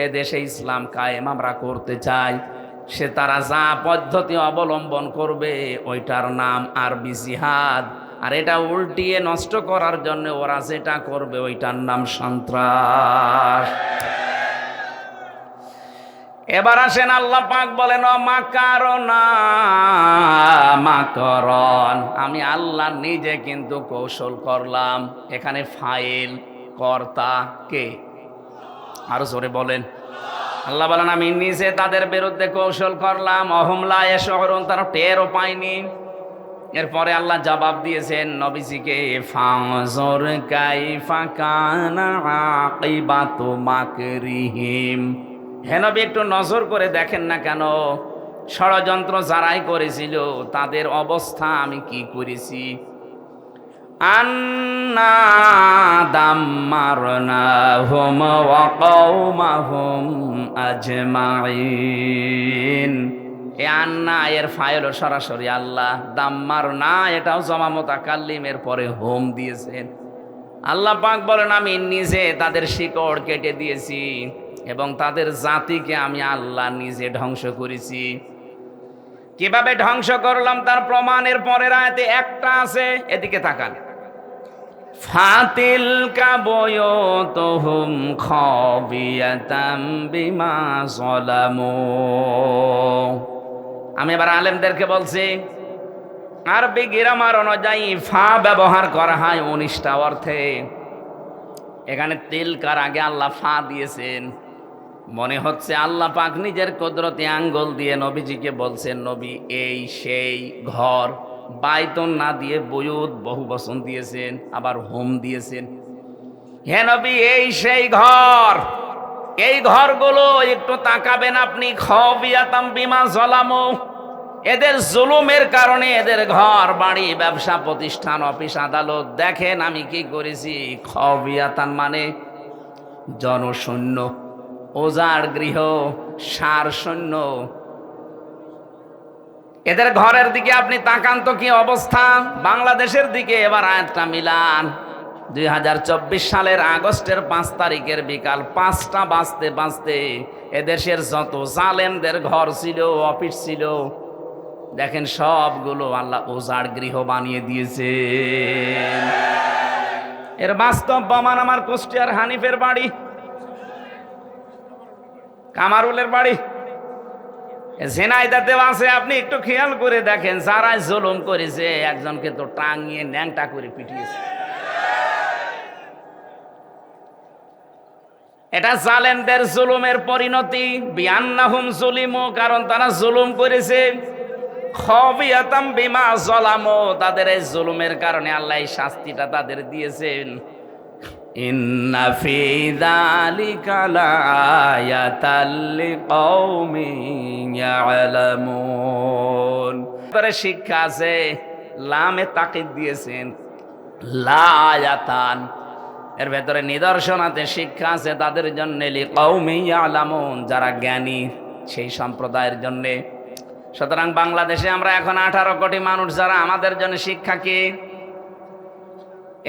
এ দেশে ইসলাম কায়েম আমরা করতে চাই, সে তারা যা পদ্ধতি অবলম্বন করবে ওইটার নাম আরবি জিহাদ। আর এটা উল্টিয়ে নষ্ট করার জন্য ওরা যেটা করবে ওইটার নাম সন্ত্রাস। এবার আসেন, আল্লাহ পাক বলেন মাকারনা মাকরন, আমি আল্লাহ নিজে কিন্তু কৌশল করলাম। এখানে ফাইল, কর্তা কে? আরো জোরে বলেন। আল্লাহ বলেন আমি নিজে তাদের বিরুদ্ধে কৌশল করলাম। অহুমলা এশরুন, তারা টেরও পায়নি। এরপরে আল্লাহ জবাব দিয়েছেন নবীজিকে, ফানজুর কাইফা কানা আকিবাতু মাকরিহিম। হে নবী, একটু নজর করে দেখেন না কেন ষড়যন্ত্র যারাই করেছিল তাদের অবস্থা আমি কি করেছি। আন্না দাম্মারনাহুম ওয়া কওমাহুম আজমাইন। এ আন্না এর ফাইল সরাসরি আল্লাহ, দাম্মার না এটাও জমা মুতাকাল্লিমের পরে হোম দিয়েছেন। আল্লাহ পাক বলেন আমি নিজে তাদের শিকড় কেটে দিয়েছি এবং তাদের জাতিকে আমি আল্লাহ নিজে ধ্বংস করেছি। কিভাবে ধ্বংস করলাম তার প্রমাণের পরের আয়াতে একটা আছে, এদিকে তাকান। ফাতিলকা বুয়ুতুহুম খাবিয়াতাম বিমা যালামু। আমি এবার আলেমদেরকে বলছি, আরবি গ্রামার অনুযায়ী ফা ব্যবহার করা হয় 19টা অর্থে। এখানে তিলকার আগে আল্লাহ ফা দিয়েছেন। মনে হচ্ছে আল্লাহ পাক নিজের কুদরতি আঙ্গুল দিয়ে নবীজিকে বলছেন, নবী এই সেই ঘর। বাইতুন না দিয়ে বুয়ুত বহু বচন দিয়েছেন, আবার হোম দিয়েছেন। হে নবী এই সেই ঘর, এই ঘরগুলো একটু তাকাবেন আপনি। খাবিয়াতাম বিমা যালামু, এদের জুলুমের কারণে এদের ঘর বাড়ি, ব্যবসা প্রতিষ্ঠান, অফিস আদালত, দেখেন আমি কি করেছি। খাবিয়াতান মানে জনশূন্য, ওজার গৃহ, সার শূন্য। এদের ঘরের দিকে আপনি তাকান তো কি অবস্থা। বাংলাদেশের দিকে এবার আয়াতটা মিলান। 2024 সালের আগস্টের 5 তারিখের বিকাল 5টা বাজতে বাজতে এদেশের যত জালেমদের ঘর ছিল, অফিস ছিল, দেখেন সবগুলো আল্লাহ ওজার গৃহ বানিয়ে দিয়েছে। এর বাস্তব প্রমাণ আমার কুষ্টিয়ার হানিফের বাড়ি, কামারুলের বাড়ি, ঝিনাইদহেও আছে। আপনি একটু খেয়াল করে দেখেন, যারা জুলুম করেছে একজনকে তো টাঙিয়ে ন্যাংটা করে পিটিয়েছে। এটা জালেমদের জুলুমের পরিণতি, বিআন্নাহুম জুলিমু, কারণ তারা জুলুম করেছে। খাবিয়াতাম বিমা যালামু, তাদের এই জুলুমের কারণে আল্লাহ এই শাস্তিটা তাদের দিয়েছেন। ইন্না ফি যালিকা লাআয়াতাল লিকাউমিন ইয়ালামুন। তারে শিক্ষা আছে, লামে তাকিদ দিয়েছেন, লাআয়াতান, এর ভেতরে নিদর্শন আছে, শিক্ষা আছে তাদের জন্য, লিকাউমিন ইয়ালামুন, যারা জ্ঞানী সেই সম্প্রদায়ের জন্য। সুতরাং বাংলাদেশে আমরা এখন 18 কোটি মানুষ, যারা আমাদের জন্য শিক্ষা কি?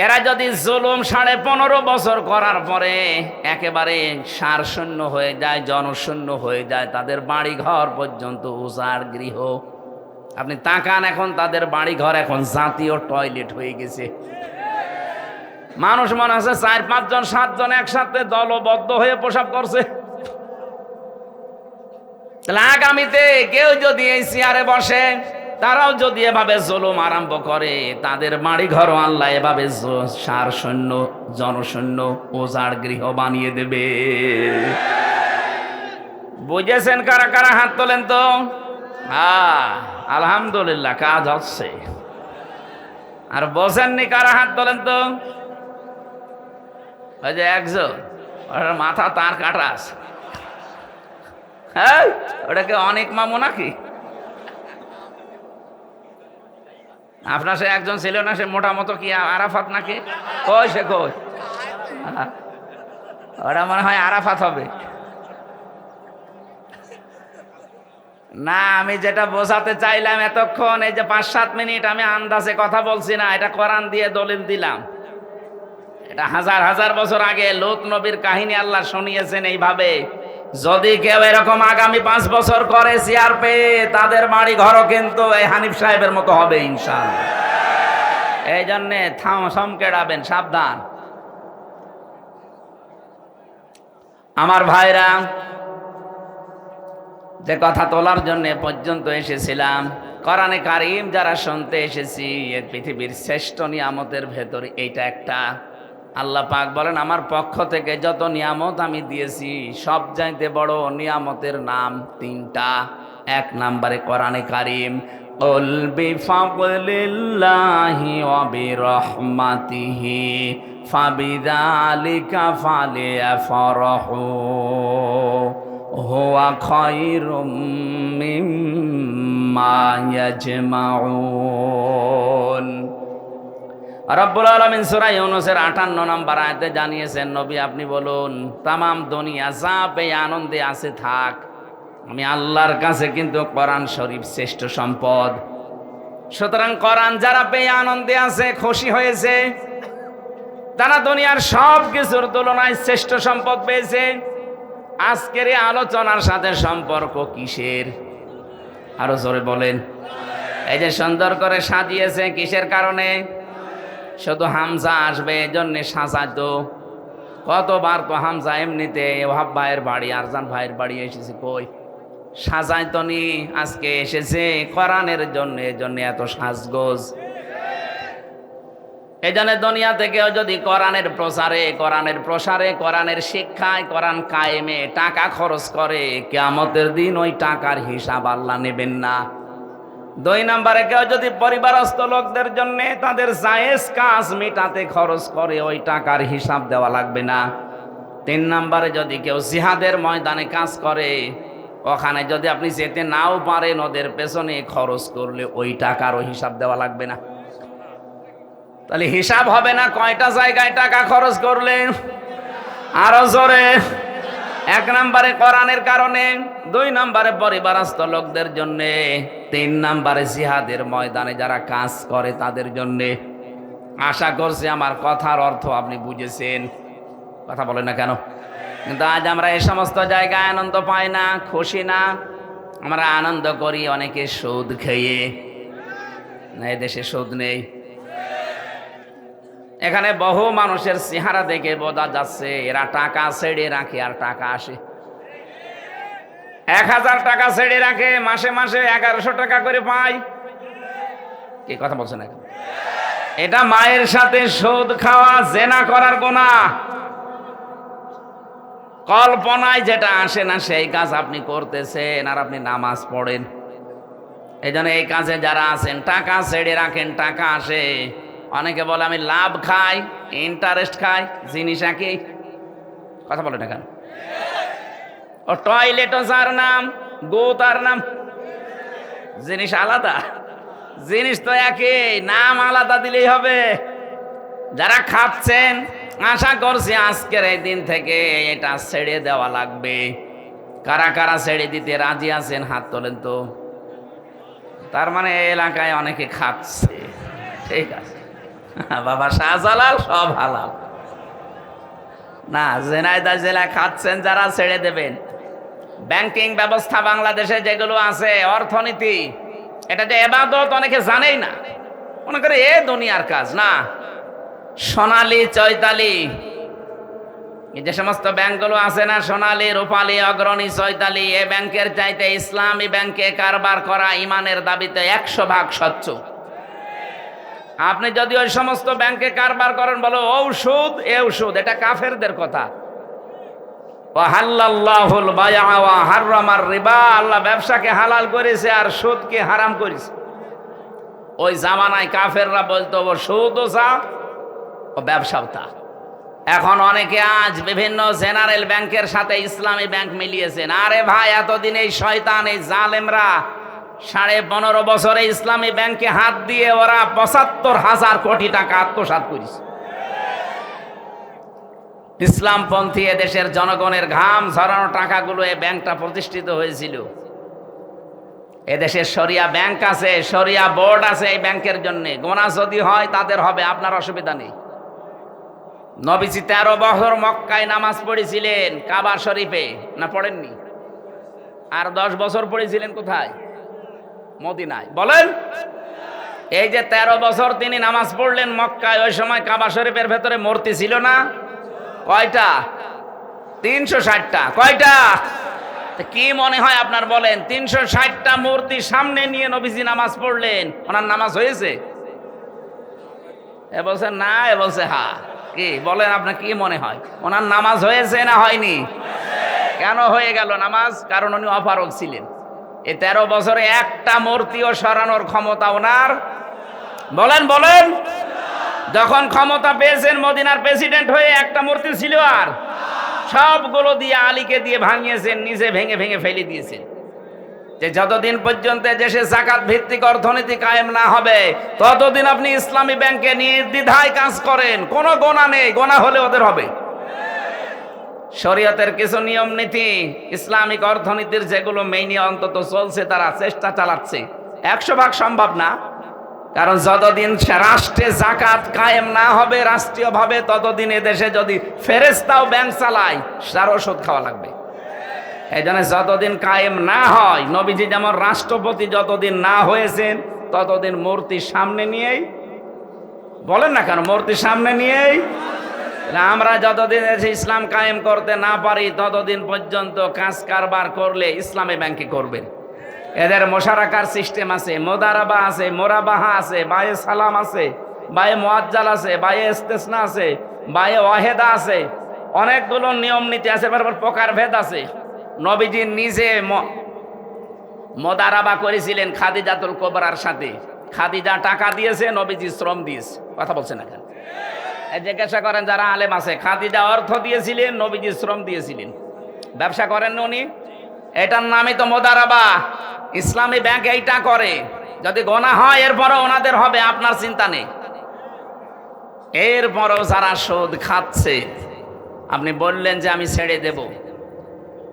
এরা যদি জুলুম 15.5 বছর করার পরে একেবারে সারশূন্য হয়ে যায়, জনশূন্য হয়ে যায়, তাদের বাড়ি ঘর পর্যন্ত উজাড় গৃহ। আপনি তাকান, এখন তাদের বাড়ি ঘর এখন জাতীয় টয়লেট হয়ে গেছে। মানুষ মনে হচ্ছে 4-5 জন 7 জন একসাথে দলবদ্ধ হয়ে প্রসাব করছে। তাহলে আগামীতে কেউ যদি এই চেয়ারে বসে, তারাও যদি এভাবে জুলুম আরম্ভ করে, তাদের বাড়ি ঘর আল্লাহ এভাবে সারশূন্য, জনশূন্য, উজাড় গৃহ বানিয়ে দেবে। বুঝেছেন কারা কারা? হাত তোলেন তো। আলহামদুলিল্লাহ, কাজ হচ্ছে। আর বোঝেননি কারা? হাত তোলেন তো। ওই যে একজন, ওর মাথা তার কাটা আছে। হ্যাঁ, ওটাকে অনেক মামু নাকি? আপনার সে একজন ছিল না, সে মোটা মতো কি আরাফাত নাকি? কই সে কই? ওটা মনে হয় আরাফাত হবে না। আমি যেটা বোঝাতে চাইলাম এতক্ষণ, এই যে 5-7 মিনিট আমি আন্দাজে কথা বলছি না, এটা কোরআন দিয়ে দলিল দিলাম। এটা হাজার হাজার বছর আগে লূত নবীর কাহিনী আল্লাহ শুনিয়েছেন এইভাবে। যদি কেউ এরকম আগামী 5 বছর করে চেয়ার পেয়ে, তাদের বাড়ি ঘরও কিন্তু এই হানিফ সাহেবের মতো হবে ইনশাআল্লাহ। এই জন্যে সমকেড়াবেন, সাবধান। আমার ভাইরা, যে কথা তোলার জন্য পর্যন্ত এসেছিলাম, কোরআনে কারীম যারা শুনতে এসেছি, এই পৃথিবীর শ্রেষ্ঠ নিয়ামতের ভেতর এইটা একটা। আল্লাহ পাক বলেন, আমার পক্ষ থেকে যত নিয়ামত আমি দিয়েছি, সব চাইতে বড় নিয়ামতের নাম 3টা। 1 নম্বরে কোরআনে কারীম, কুল বিফাদলিল্লাহি ওয়া বিরহমাতিহি ফাবিযালিকা ফালিয়াফরাহু হুয়া খায়রুম মিম্মা ইয়াজমাউন। রব্বুল আলামিন সূরা ইউনূসের 58 নম্বর আয়াতে জানিয়েছেন, নবী আপনি বলুন, তাম দুনিয়া যা পেয়ে আনন্দে আছে থাক, আমি আল্লাহর কাছে কিন্তু কোরআন শরীফ শ্রেষ্ঠ সম্পদ। সুতরাং কোরআন যারা পেয়ে আনন্দে আছে, খুশি হয়েছে, তারা দুনিয়ার সব কিছুর তুলনায় শ্রেষ্ঠ সম্পদ পেয়েছে। আজকের এই আলোচনার সাথে সম্পর্ক কিসের? আরো জোরে বলেন। এই যে সুন্দর করে সাজিয়েছে, কিসের কারণে? শুধু হামজা আসবে এজন্য সাজাতো। কতবার তো হামজা এমনিতে ওহাব ভাইয়ের বাড়ি, আরজান ভাইয়ের বাড়ি এসেছে, কই সাজাইতো নি? আজকে এসেছে কোরআনের জন্য, এজন্য এত সাজগোজ। এই জন্য দুনিয়া থেকেও যদি কোরআনের প্রচারে, কোরআনের প্রসারে, কোরআনের শিক্ষায়, কোরআন কায়েমে টাকা খরচ করে, কিয়ামতের দিন ওই টাকার হিসাব আল্লাহ নেবেন না। 2 নম্বরে কেউ যদি পরিবারস্থ লোকদের জন্য তাদের জায়েজ কাজ মেটাতে খরচ করে, ওই টাকার হিসাব দেওয়া লাগবে না। 3 নম্বরে যদি কেউ জিহাদের ময়দানে কাজ করে, ওখানে যদি আপনি যেতে নাও পারেন, ওদের পেছনে খরচ করলে ওই টাকারও হিসাব দেওয়া লাগবে না। তাহলে হিসাব হবে না কয়টা জায়গায় টাকা খরচ করলে? আরো জোরে। 1 নম্বরে কোরআনের কারণে, 2 নম্বরে পরিবারস্থ লোকদের জন্য, 3 নম্বরে জিহাদের ময়দানে যারা কাজ করে তাদের জন্য। আশা করছি আমার কথার অর্থ আপনি বুঝেছেন। কথা বলেন না কেন? কিন্তু আজ আমরা এই সমস্ত জায়গায় আনন্দ পাই না, খুশি না। আমরা আনন্দ করি অনেকে সুদ খেয়ে। না, এদেশে সুদ নেই। এখানে বহু মানুষের চেহারা দেখে বোঝা যাচ্ছে এরা টাকা ছেড়ে রাখে আর টাকা আসে। 1000 টাকা ছেড়ে রাখে, মাসে মাসে 1100 টাকা করে পায়। কি কথা বলছেন এখন? এটা মায়ের সাথে সুদ খাওয়া, জেনা করার গুনাহ। কল্পনায় যেটা আসে না সেই কাজ আপনি করতেছেন, আর আপনি নামাজ পড়েন। এই জন্য এই কাজে যারা আছেন টাকা ছেড়ে রাখেন, টাকা আসে। অনেকে বলে আমি লাভ খাই, ইন্টারেস্ট খাই, জিনিস একই। কথা বলে না কেন? ও টয়লেটও যার নাম, গো তার নাম, জিনিস আলাদা? জিনিস তো একই, নাম আলাদা দিলেই হবে। যারা খাচ্ছেন আশা করছি আজকের এই দিন থেকে এটা ছেড়ে দেওয়া লাগবে। কারা কারা ছেড়ে দিতে রাজি আছেন হাত তোলেন তো। তার মানে এলাকায় অনেকে খাচ্ছে, ঠিক আছে বাবা শাহজালাল সব হালাল না। ঝিনাইদহ জেলায় খাচ্ছেন যারা, ছেড়ে দেবেন। ব্যাংকিং ব্যবস্থা বাংলাদেশে যেগুলো আছে, অর্থনীতি, এটা যে ইবাদত অনেকে জানেই না, মনে করে এ দুনিয়ার কাজ না। সোনালী, চৈতালি, এই যে সমস্ত ব্যাংকগুলো আছে না, সোনালী, রূপালী, অগ্রণী, চৈতালি, এ ব্যাংকের চাইতে ইসলামী ব্যাংকে কারবার করা ইমানের দাবিতে 100% স্বচ্ছ। আপনি যদি ওই সমস্ত ব্যাংকে কারবার করেন, বলো ঔষধ এ ঔষধ, এটা কাফেরদের কথা। ওয়াহাল্লাল্লাহুল বাইআ ওয়া হাররামার রিবা, আল্লাহ ব্যবসাকে হালাল করেছে আর সুদকে হারাম করেছে। ওই জামানায় কাফেররা বলতো ও সুদও চা ও ব্যবসাও তা। এখন অনেকে আজ বিভিন্ন জেনারেল ব্যাংকের সাথে ইসলামী ব্যাংক মিলিয়েছেন। আরে ভাই, এতদিন এই শয়তান, এই জালেমরা 15.5 বছরে ইসলামী ব্যাংকে হাত দিয়ে ওরা 75,000 কোটি টাকা আত্মসাৎ করেছে। ইসলামপন্থী এদেশের জনগণের ঘাম ঝরানো টাকাগুলো এই ব্যাংকটা প্রতিষ্ঠিত হয়েছিল। এদেশের শরিয়া ব্যাংক আছে, শরিয়া বোর্ড আছে এই ব্যাংকের জন্য। গোনা যদি হয় তাদের হবে, আপনার অসুবিধা নেই। নবীজি 13 বছর মক্কায় নামাজ পড়েছিলেন, কাবা শরীফে, না পড়েননি? আর 10 বছর পড়েছিলেন কোথায়? মদিনায়। বলেন, এই যে 13 বছর তিনি নামাজ পড়লেন মক্কায়, ওই সময় কাবা শরীফের ভেতরে মূর্তি ছিল না? কয়টা? 360টা। কয়টা? কি মনে হয় আপনার বলেন? 360টা মূর্তি সামনে নিয়ে নবীজি নামাজ পড়লেন, ওনার নামাজ হয়েছে? এ বলছে না, এ বলছে হ্যাঁ। কি বলেন, আপনার কি মনে হয় ওনার নামাজ হয়েছে না হয়নি? কেন হয়ে গেল নামাজ? কারণ উনি অপারগ ছিলেন। এই 13 বছরে একটা মূর্তিও সরানোর ক্ষমতা ওনার। বলেন বলেন, যখন ক্ষমতা পেয়েছেন মদিনার প্রেসিডেন্ট হয়ে, একটা মূর্তি ছিল? আর সবগুলো দিয়ে আলীকে দিয়ে ভাঙিয়েছেন, নিজে ভেঙে ভেঙে ফেলে দিয়েছেন। যে যতদিন পর্যন্ত দেশে যাকাত ভিত্তিক অর্থনীতি কায়েম না হবে, ততদিন আপনি ইসলামী ব্যাংকে নির্দ্বিধায় কাজ করেন, কোনো গোনা নেই, গোনা হলে ওদের হবে। শরীয়তের কিছু নিয়ম নীতি ইসলামিক অর্থনীতির যেগুলো মেইনি অন্তত চলছে, তারা চেষ্টা চালাচ্ছে। 100% সম্ভব না, কারণ যতদিন রাষ্ট্রে যাকাত কায়েম না হবে রাষ্ট্রীয়ভাবে, ততদিন এদেশে যদি ফেরেশতাও ব্যাংক চালায়, তার ওষুধ খাওয়া লাগবে। এই জন্য যতদিন কায়েম না হয়, নবীজি যেমন রাষ্ট্রপতি যতদিন না হয়েছেন, ততদিন মূর্তি সামনে নিয়েই, বলেন না কেন, মূর্তি সামনে নিয়েই আমরা যতদিন ইসলাম কায়েম করতে না পারি, ততদিন পর্যন্ত কাজ কারবার করলে ইসলামী ব্যাংকে করবেন। এদের মোশারাকার সিস্টেম আছে, মোদারাবা আছে, মোরাবাহা আছে, বায়ে সালাম আছে, বায়ে মুআজ্জাল আছে, বায়ে ইস্তেসনা আছে, বায়ে ওয়াহেদা আছে, অনেকগুলো নিয়ম নীতি আছে, প্রকার ভেদ আছে। নবীজি নিজে মোদারাবা করেছিলেন খাদিজাতুল কুবরার সাথে। খাদিজা টাকা দিয়েছে, নবীজি শ্রম দিয়েছে। কথা বলছেন না কেন? জিজ্ঞাসা করেন যারা আলেম আছে, খাদিজা অর্থ দিয়েছিলেন, নবীজি শ্রম দিয়েছিলেন। ব্যবসা করেন উনি, এটার নামই তো মোদারাবা। ইসলামী ব্যাংক এইটা করে। যদি গোনা হয় এরপরও ওনাদের হবে, আপনার চিন্তা নেই। এরপরও যারা সুদ খাচ্ছে, আপনি বললেন যে আমি ছেড়ে দেব,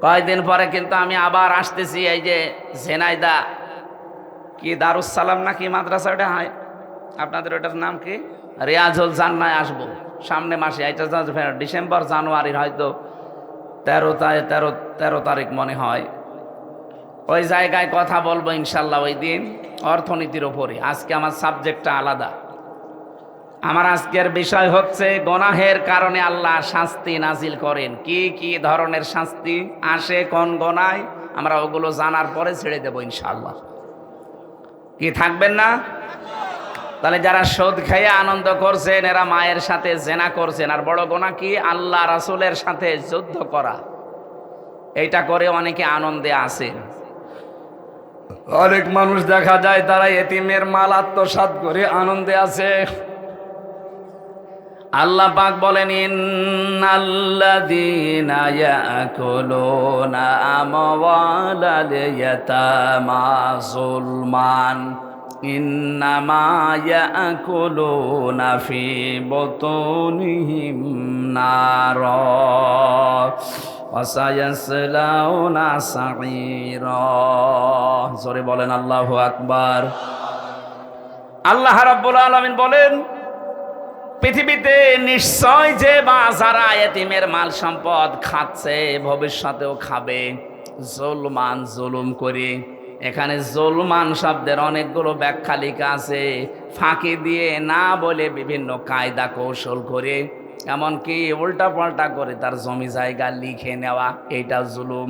কয়েকদিন পরে কিন্তু আমি আবার আসতেছি। এই যে ঝিনাইদহ কি দারুস সালাম নাকি মাদ্রাসা, ওটা হয় আপনাদের, ওটার নাম কি? রিয়াজুল জান্নায় আসবো সামনে মাসে। এটা ডিসেম্বর জানুয়ারির হয়তো 13 তারিখ মনে হয়। ওই জায়গায় কথা বলবো ইনশাল্লাহ ওই দিন, অর্থনীতির ওপরে। আজকে আমার সাবজেক্টটা আলাদা। আমার আজকের বিষয় হচ্ছে গোনাহের কারণে আল্লাহ শাস্তি নাজিল করেন। কি কি ধরনের শাস্তি আসে কোন গোনায়, আমরা ওগুলো জানার পরে ছেড়ে দেবো ইনশাআল্লাহ। কি থাকবেন না? তাহলে যারা সুদ খেয়ে আনন্দ করছেন, এরা মায়ের সাথে জেনা করছেন। আর বড় গোনা কি? আল্লাহ রাসূলের সাথে যুদ্ধ করা, এইটা করে অনেকে আনন্দে আছে। অনেক মানুষ দেখা যায় তারা এতিমের মাল আত্মসাৎ করে আনন্দে আছে। আল্লাহ পাক বলেন, ইন্নাল্লাযীনা ইয়াকুলুনা আমওয়ালাল ইয়াতামা যুলমান ইন্নামা ইয়াকুলুনা ফি বুতুনিহিম নারা ওয়া সায়াসলাউনা সাঈরা। জোরে বলেন আল্লাহু আকবার। আল্লাহ রাব্বুল আলামিন বলেন, পৃথিবীতে নিশ্চয় যে বা যারা এতিমের মাল সম্পদ খাচ্ছে ভবিষ্যতেও খাবে জুলমান, জুলুম করে। এখানে জুলমান শব্দের অনেকগুলো ব্যাখ্যা লেখা আছে। ফাঁকি দিয়ে না বলে বিভিন্ন কায়দা কৌশল করে, এমনকি উল্টা পাল্টা করে তার জমি জায়গা লিখে নেওয়া, এইটা জুলুম।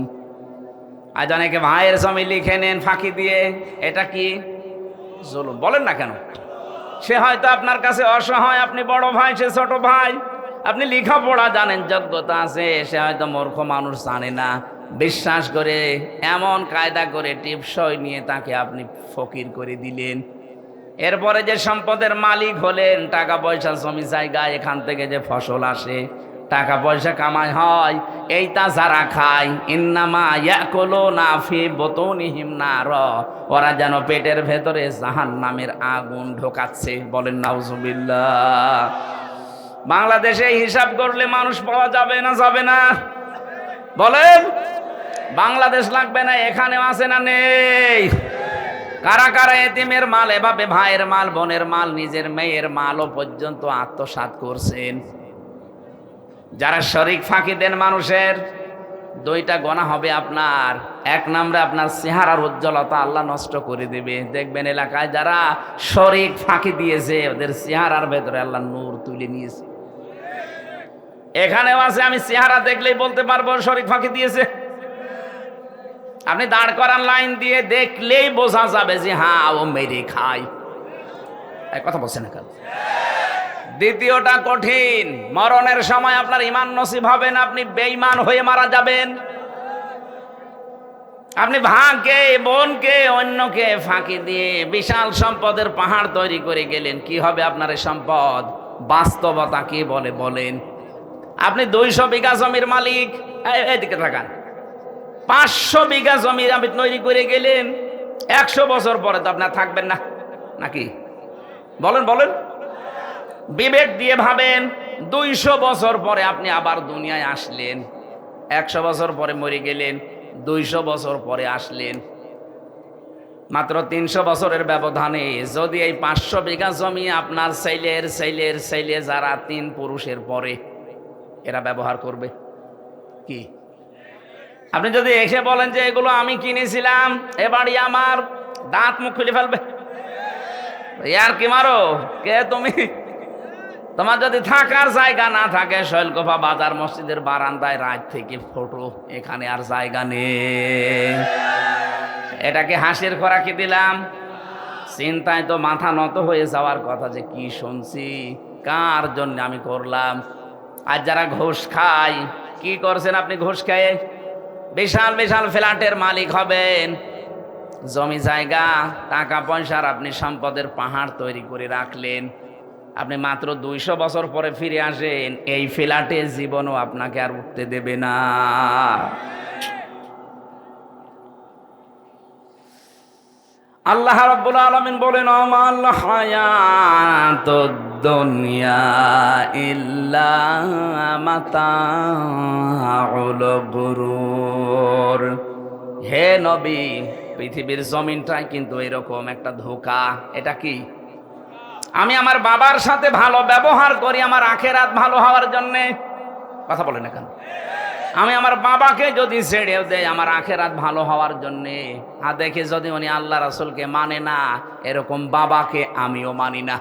আজ অনেকে ভাইয়ের জমি লিখে নেন ফাঁকি দিয়ে, এটা কি জুলুম? বলেন না কেন? সে হয়তো আপনার কাছে অসহায়, আপনি বড় ভাই, সে ছোট ভাই। আপনি লেখাপড়া জানেন, যোগ্যতা আছে, সে হয়তো মূর্খ মানুষ, জানে না। বিশ্বাস করে এমন কায়দা করে টিপসই নিয়ে তাকে আপনি ফকির করে দিলেন। এরপরে যে সম্পদের মালিক হলেন, টাকা পয়সা জমি জায়গা, এখান থেকে যে ফসল আসে, টাকা পয়সা কামাই হয়, এইটা যারা খায়, ইন্নামা ইয়াকুলুনা ফি বুতুনিহিম নার, ওরা যেন পেটের ভেতরে জাহান্নামের আগুন ঢোকাচ্ছে। বলেন নাউজুবিল্লাহ। বাংলাদেশে হিসাব করলে মানুষ পাওয়া যাবে না, যাবে না? বলেন, বাংলাদেশ লাগবে না? এখানেও আছে না নেই? কারা কারা এতিমের মাল, এভাবে ভাইয়ের মাল, বোনের মাল, নিজের মেয়ের মালও পর্যন্ত আত্মসাৎ করছেন? যারা শরিক ফাঁকি দেন মানুষের, দুইটা গোনা হবে আপনার। এক নম্বরে আপনার চেহারার উজ্জ্বলতা আল্লাহ নষ্ট করে দেবে। দেখবেন এলাকায় যারা শরিক ফাঁকি দিয়েছে, ওদের চেহারার ভেতরে আল্লাহ নূর তুলে নিয়েছে। এখানেও আছে, আমি চেহারা দেখলেই বলতে পারবো শরিক ফাঁকি দিয়েছে। আপনি দাঁড় করান লাইন দিয়ে, দেখলেই বোঝা যাবে যে হ্যাঁ ও মেরে খায়। কথা বলছে না কেন? দ্বিতীয়টা কঠিন, মরণের সময় আপনার ঈমান নসিব হবে না, আপনি বেঈমান হয়ে মারা যাবেন। আপনি ভাইকে, বোনকে, অন্যকে ফাঁকি দিয়ে বিশাল সম্পদের পাহাড় তৈরি করে গেলেন। কি হবে আপনার এই সম্পদ? বাস্তবতা কি বলে বলেন? আপনি 200 বিঘা জমির মালিক, এদিকে থাকান, 500 বিঘা জমি আপনি তৈরি করে গেলেন। 100 বছর পরে তো আপনার থাকবেন না, নাকি? বলেন বলেন, বিবেক দিয়ে ভাবেন। 200 বছর পরে আপনি আবার দুনিয়ায় আসলেন, 100 বছর পরে মরে গেলেন, 200 বছর পরে আসলেন। মাত্র 300 বছরের ব্যবধানে যদি এই 500 বিঘা জমি আপনার ছেলের ছেলের ছেলে, যারা 3 পুরুষের পরে, এরা ব্যবহার করবে কি? আপনি যদি এসে বলেন যে এগুলো আমি কিনেছিলাম, এ বাড়ি আমার, দাঁত মুখ খুলে ফেলবে। ইয়ার কি মারো কে তুমি? তোমার যদি থাকার জায়গা না থাকে, শৈলকুপা বাজার মসজিদের বারান্দায় রাত থেকে ফটো, এখানে আর জায়গা নেই। এটাকে হাসির খোরাকি দিলাম? চিন্তায় তো মাথা নত হয়ে যাওয়ার কথা, যে কি শুনছি, কার জন্য আমি করলাম। আর যারা ঘুষ খায়, কি করছেন আপনি? ঘুষ খেয়ে বিশাল বিশাল ফ্ল্যাটের মালিক হবেন, জমি জায়গা, টাকা পয়সার আপনি সম্পদের পাহাড় তৈরি করে রাখলেন। আপনি মাত্র 200 বছর পরে ফিরে আসেন, এই ফ্ল্যাটে জীবনও আপনাকে আর উঠতে দেবে না। আল্লাহ রাব্বুল আলামিন বলেন, আমাল হায়াতুদ দুনিয়া ইল্লা মাতাউল গুরুর। হে নবী, পৃথিবীর জমিনটাই কিন্তু এরকম একটা ধোঁকা। এটা কি? আমি আমার বাবার সাথে ভালো ব্যবহার করি আমার আখেরাত ভালো হওয়ার জন্যে। কথা বলেন না কেন? আমি আমার বাবাকে যদি ছেড়েও দেই আমার আখেরাত ভালো হওয়ার জন্যে, আর দেখে যদি উনি আল্লাহ রাসূলকে মানে না, এরকম বাবাকে আমিও মানি না।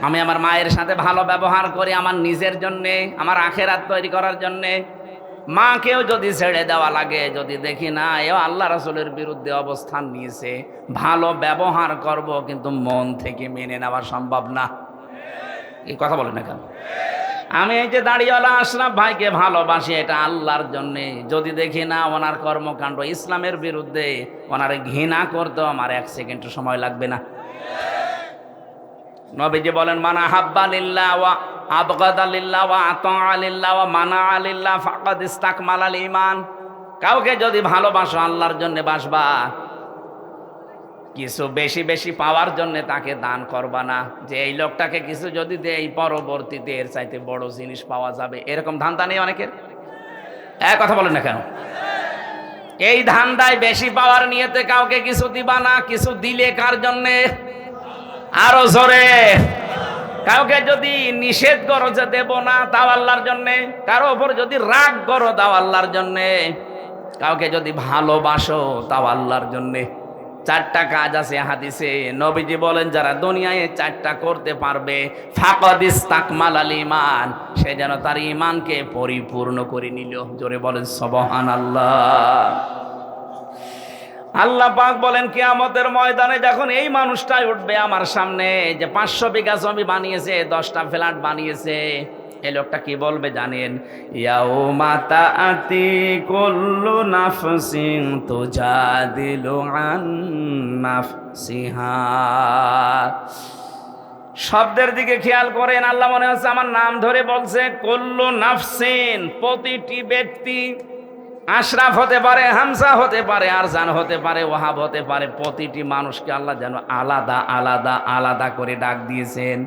আমি আমার মায়ের সাথে ভালো ব্যবহার করি আমার নিজের জন্যে, আমার আখেরাত তৈরি করার জন্যে। মাকেও যদি ছেড়ে দেওয়া লাগে, যদি দেখি না এও আল্লাহ রাসূলের বিরুদ্ধে অবস্থান নিয়েছে, ভালো ব্যবহার করব, কিন্তু মন থেকে মেনে নেওয়া সম্ভব না। এই কথা বলেন না কেন? আমি এই যে দাড়িওয়ালা আশরাফ ভাইকে ভালোবাসি এটা আল্লাহর জন্যে। যদি দেখি না ওনার কর্মকাণ্ড ইসলামের বিরুদ্ধে, ওনারে ঘৃণা করতেও আমার 1 সেকেন্ড সময় লাগবে না। নবীজি বলেন, মানা হাব্বা লিল্লাহ ওয়া আবগাদা লিল্লাহ ওয়া আতা লিল্লাহ ওয়া মানা লিল্লাহ ফাকাদ ইসতাকমালাল ঈমান। কাউকে যদি ভালোবাসো আল্লাহর জন্য বাসবা, কিছু বেশি বেশি পাওয়ার জন্য তাকে দান করবা না, যে এই লোকটাকে কিছু যদি দেই পরবর্তীতে এর চাইতে বড় জিনিস পাওয়া যাবে, এরকম ধান্দা নেই অনেকের। এক কথা বলেন না কেন? এই ধান্দায় বেশি পাওয়ার নিয়েতে কাউকে কিছু দিবা না। কিছু দিলে কার জন্যে? আরো জোরে। কাউকে যদি নিষেধ করো যে দেব না, তাও আল্লাহর জন্যে। কারো ওপর যদি রাগ করো, তাও আল্লাহর জন্যে। কাউকে যদি ভালোবাসো, তাও আল্লাহর জন্যে। 4টা কাজ আছে হাদিসে। নবীজি বলেন, যারা দুনিয়ায় 4টা করতে পারবে, ফাকাদ ইসতাকমালাল ঈমান, সে যেন তার ঈমানকে পরিপূর্ণ করে নিল। জোরে বলেন সুবহানাল্লাহ। আল্লাহ পাক বলেন, কিয়ামতের ময়দানে যখন এই মানুষটাই উঠবে আমার সামনে, যে 500 বিঘা জমি বানিয়েছে, 10টা ফ্ল্যাট বানিয়েছে, এই লোকটা কি বলবে জানেন? ইয়াউমা তাআতি কুল্লু নাফসিন তুজাদিলু আন নাফসিহা। শব্দের দিকে খেয়াল করেন। আল্লাহ মনে হচ্ছে আমার নাম ধরে বলছে। কুল্লু নাফসিন, প্রতিটি ব্যক্তি। আশরাফ হতে পারে, হামজা হতে পারে, আরজান হতে পারে, ওয়াহাব হতে পারে। প্রতিটি মানুষকে আল্লাহ যেন আলাদা আলাদা আলাদা করে ডাক দিয়েছেন।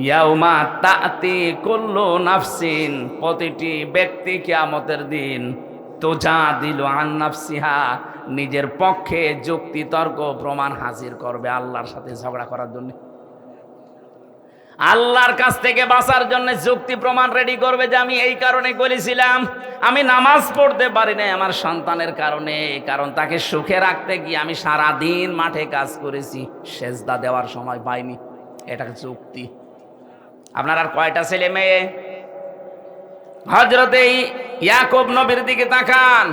ইয়াউমা তাআতি কুল্লু নাফসিন, প্রতিটি ব্যক্তি কিয়ামতের দিন তুজাদিলু আন নাফসিহা, নিজের পক্ষে যুক্তি তর্ক প্রমাণ হাজির করবে আল্লাহর সাথে ঝগড়া করার জন্য। আল্লাহর কাছ থেকে বাঁচার জন্য যুক্তি প্রমাণ রেডি করবে, যে আমি এই কারণে বলেছিলাম, আমি নামাজ পড়তে পারি না আমার সন্তানের কারণে, কারণ তাকে সুখে রাখতে গিয়ে আমি সারা দিন মাঠে কাজ করেছি, সেজদা দেওয়ার সময় পাইনি। এটা যুক্তি। আপনার আর কয়টা ছেলে মেয়ে? হযরতে ইয়াকুব নবীর দিকে তাকান,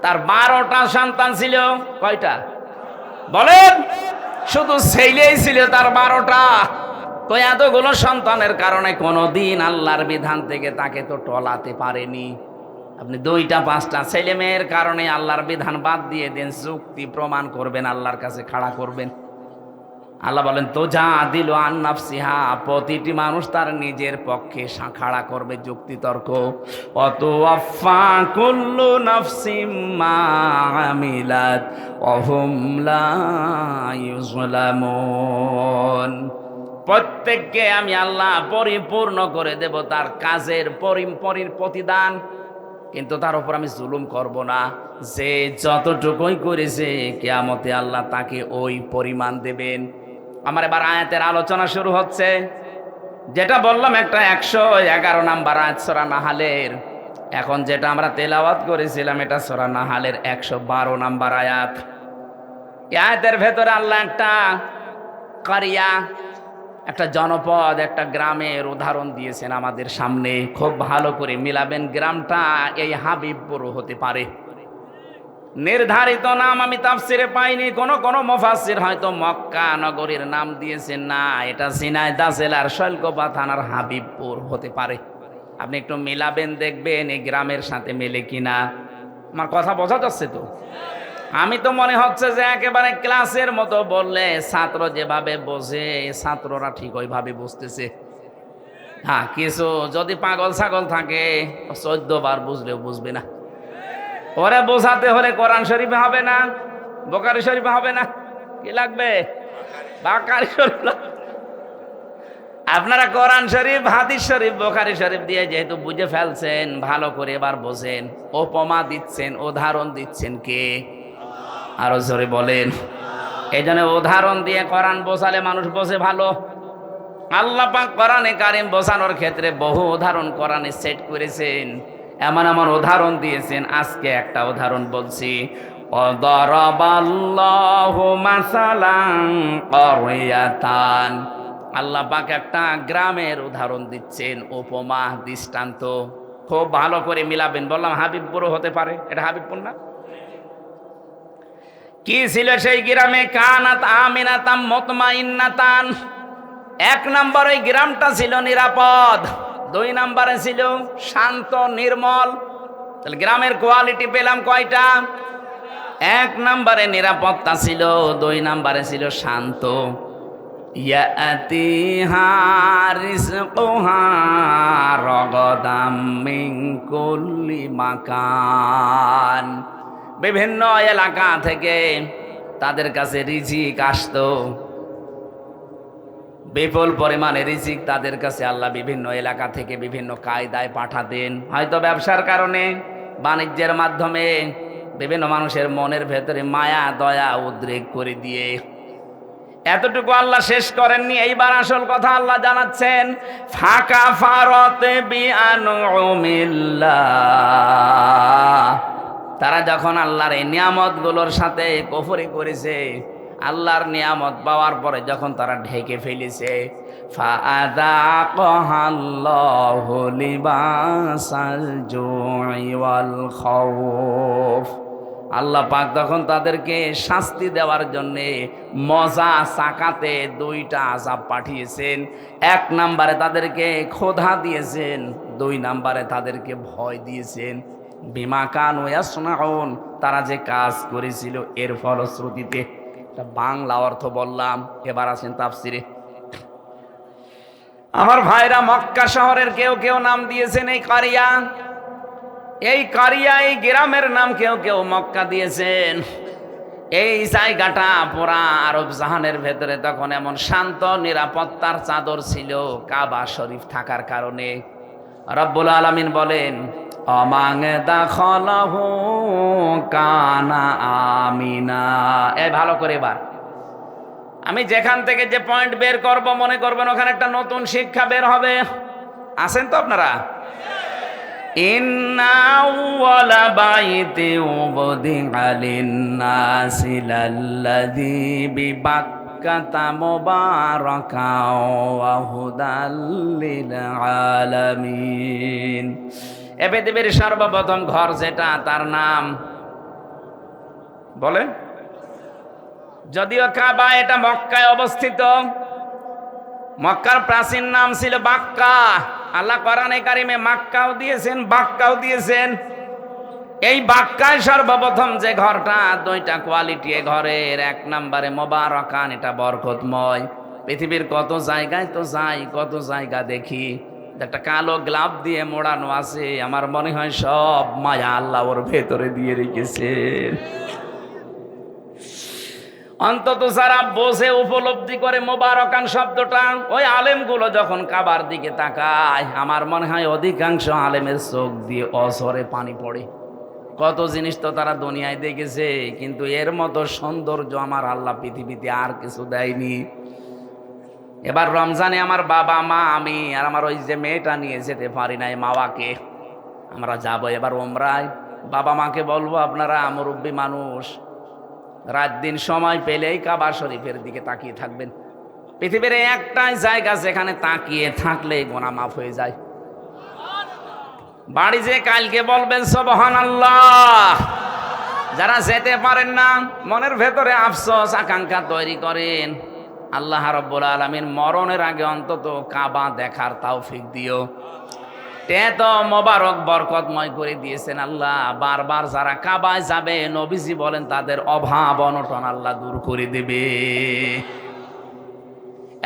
তার 12টা সন্তান ছিল। কয়টা বলেন? শুধু ছেলেই ছিল তার 12টা। তো এতগুলো সন্তানের কারণে কোনোদিন আল্লাহর বিধান থেকে তাকে তো টলাতে পারেনি। আপনি 2টা 5টা ছেলে মেয়ের কারণে আল্লাহর বিধান বাদ দিয়ে দেন, যুক্তি প্রমাণ করবেন, আল্লাহর কাছে খাড়া করবেন। আল্লাহ বলেন, তুজাদিলু আন নাফসিহা, প্রতিটি মানুষ তার নিজের পক্ষে খাড়া করবে যুক্তি তর্ক। ওয়াতুওয়াফা কুল্লু নাফসিম মা আমিলাত ওয়া হুম লা ইউযলামুন। প্রত্যেককে আমি আল্লাহ পরিপূর্ণ করে দেব তার কাজের প্রতিদান, কিন্তু তার উপর আমি জুলুম করব না। যে যতটুকুই করেছে কিয়ামতে আল্লাহ তাকে ওই পরিমাণ দেবেন। আমার এবার আয়াতের আলোচনা শুরু হচ্ছে। যেটা বললাম একটা 111 নাম্বার আয়াত সূরা নাহালের। এখন যেটা আমরা তেলাওয়াত করেছিলাম এটা সূরা নাহালের 112 নাম্বার আয়াত। এই আয়াতের ভেতরে আল্লাহ একটা কারিয়া, একটা জনপদ, একটা গ্রামের উদাহরণ দিয়েছেন আমাদের সামনে। খুব ভালো করে মিলাবেন। গ্রামটা এই হাবিবপুর হতে পারে। নির্ধারিত নাম আমি তাফসিরে পাইনি। কোন মুফাসসির হয়তো মক্কা নগরীর নাম দিয়েছেন। না, এটা ঝিনাইদহ জেলার শৈলকুপা থানার হাবিবপুর হতে পারে। আপনি একটু মিলাবেন, দেখবেন এই গ্রামের সাথে মেলে কিনা। আমার কথা বোঝা যাচ্ছে তো? আমি তো মনে হচ্ছে যে একেবারে ক্লাসের মতো বললে ছাত্র যেভাবে বোঝে, ছাত্ররা ঠিক ওইভাবে বুঝতেছে। হ্যাঁ, কিছু যদি পাগল ছাগল থাকে 14 বার বুঝলেও বুঝবে না। ওরে বোঝাতে হলে কোরআন শরীফে হবে না, বুখারী শরীফে হবে না, কি লাগবে? বুখারী শরীফ। আপনারা কোরআন শরীফ, হাদিস শরীফ, বুখারী শরীফ দিয়ে যেহেতু বুঝে ফেলছেন, ভালো করে এবার বোঝেন। উপমা দিচ্ছেন, উদাহরণ দিচ্ছেন কে? আরো জোরে বলেন। এই জন্য উদাহরণ দিয়ে কোরআন বোঝালে মানুষ বোঝে ভালো। আল্লাহ পাক কোরআনে কারীম বোঝানোর ক্ষেত্রে বহু উদাহরণ কোরআনে সেট করেছেন, এমন এমন উদাহরণ দিয়েছেন। আজকে একটা উদাহরণ বলছি। ওয়াদারাবাল্লাহু মাসালান ক্বরিয়াতান, আল্লাহ পাক একটা গ্রামের উদাহরণ দিচ্ছেন, উপমা, দৃষ্টান্ত। খুব ভালো করে মিলাবেন। বললাম হাবিবপুর হতে পারে, এটা হাবিবপুর না? কি ছিল সেই গ্রামে? কানাত আমিনাতাম মুতমাইন্নাতান। 1 নম্বর, ওই গ্রামটা ছিল নিরাপদ। 2 নম্বরে ছিল শান্ত নির্মল। তাহলে গ্রামের কোয়ালিটি পেলাম কয়টা? 1 নম্বরে নিরাপত্তা ছিল, 2 নম্বরে ছিল শান্ত। ইয়াতিহা রিজকুহা রাগাদাম মিন কুল্লি মাকান, বিভিন্ন এলাকা থেকে তাদের কাছে রিজিক আসতো, বিপুল পরিমাণে রিজিক তাদের কাছে আল্লাহ বিভিন্ন এলাকা থেকে বিভিন্ন কায়দায় পাঠাতেন। হয়তো ব্যবসার কারণে, বাণিজ্যের মাধ্যমে বিভিন্ন মানুষের মনের ভেতরে মায়া দয়া উদ্রেক করে দিয়ে। এতটুকু আল্লাহ শেষ করেননি, এইবার আসল কথা আল্লাহ জানাচ্ছেন, ফাকা ফারতে বিআনউমিল্লাহ, তারা যখন আল্লাহর এই নিয়ামতগুলোর সাথে কুফরি করেছে, আল্লাহর নিয়ামত পাওয়ার পরে যখন তারা ঢেকে ফেলেছে, ফাআযাকাহাল্লাহু লিবাসাল জুই ওয়াল খাউফ, আল্লাহ পাক তখন তাদেরকে শাস্তি দেওয়ার জন্যে মজা চাকাতে 2টা আযাব পাঠিয়েছেন। 1 নম্বরে তাদেরকে ক্ষুধা দিয়েছেন, 2 নম্বরে তাদেরকে ভয় দিয়েছেন। বিমা কানু ইয়াসনাউন, তারা যে কাজ করেছিল এর ফলশ্রুতিতে। বাংলা অর্থ বললাম, এবার আছেন তাফসিরে। আমার ভাইরা, মক্কা শহরের কেউ কেউ নাম দিয়েছেন এই কারিয়া, এই কারিয়া, এই গ্রামের নাম কেউ কেউ মক্কা দিয়েছেন। এই জায়গাটা পুরা আরব জাহানের ভেতরে তখন এমন শান্ত নিরাপত্তার চাদর ছিল কাবা শরীফ থাকার কারণে। রব্বুল আলামিন বলেন, অমাং দাখলাহু কানা আমিনা। এই ভালো করে এবার আমি যেখান থেকে যে পয়েন্ট বের করব, মনে করবেন ওখানে একটা নতুন শিক্ষা বের হবে। আছেন তো আপনারা? ইন্না আউওয়ালা বাইতি উবদিআ লিন-নাসি লাল্লাযী বিবাক্কাতা মুবারাকাও ওয়া হুদাল লিল আলামিন। এ পৃথিবীর সর্বপ্রথম ঘর যেটা, তার নাম বলেন। যদিও কাবা এটা মক্কায় অবস্থিত, মক্কার প্রাচীন নাম ছিল বাক্কা। আল্লাহ কোরআনে কারিমে মাক্কাও দিয়েছেন, বাক্কাও দিয়েছেন। এই বাক্কায় সর্বপ্রথম যে ঘরটা, 2টা কোয়ালিটি এ ঘরের। 1 নম্বরে মুবারাকান, এটা বরকতময়। পৃথিবীর কত জায়গায় তো যাই, কত জায়গা দেখি, একটা কালো গ্লাভ দিয়ে মোড়ানো আছে, আমার মনে হয় সব মায়া আল্লাহ ওর ভেতরে দিয়ে রেখেছে। অন্তত যারা বোঝে, উপলব্ধি করে মোবারকান শব্দটা, ওই আলেমগুলো যখন কাবার দিকে তাকায়, আমার মনে হয় অধিকাংশ আলেমের চোখ দিয়ে অঝরে পানি পড়ে। কত জিনিস তো তারা দুনিয়ায় দেখেছে, কিন্তু এর মতো সৌন্দর্য আমার আল্লাহ পৃথিবীতে আর কিছু দেয়নি। এবার রমজানে আমার বাবা মা, আমি আর আমার ওই যে মেয়েটা নিয়ে যেতে পারি নাই মাওয়াকে, আমরা যাবো এবার ওমরায়। বাবা মাকে বলবো, আপনারা মুরব্বী মানুষ, রাত দিন সময় পেলেই কাবা শরীফের দিকে তাকিয়ে থাকবেন। পৃথিবীর একটাই জায়গা যেখানে তাকিয়ে থাকলে গুনাহ মাফ হয়ে যায়। বাড়ি যে কালকে বলবেন সুবহানাল্লাহ। যারা যেতে পারেন না, মনের ভেতরে আফসোস আকাঙ্ক্ষা তৈরি করেন, আল্লাহ রাব্বুল আলামিন মরণের আগে অন্তত কাবা দেখার তৌফিক দিও। তে তো মোবারক বরকতময় করে দিয়েছেন আল্লাহ। বারবার যারা কাবায় যাবে, নবীজি বলেন তাদের অভাব অনটন আল্লাহ দূর করে দেবে।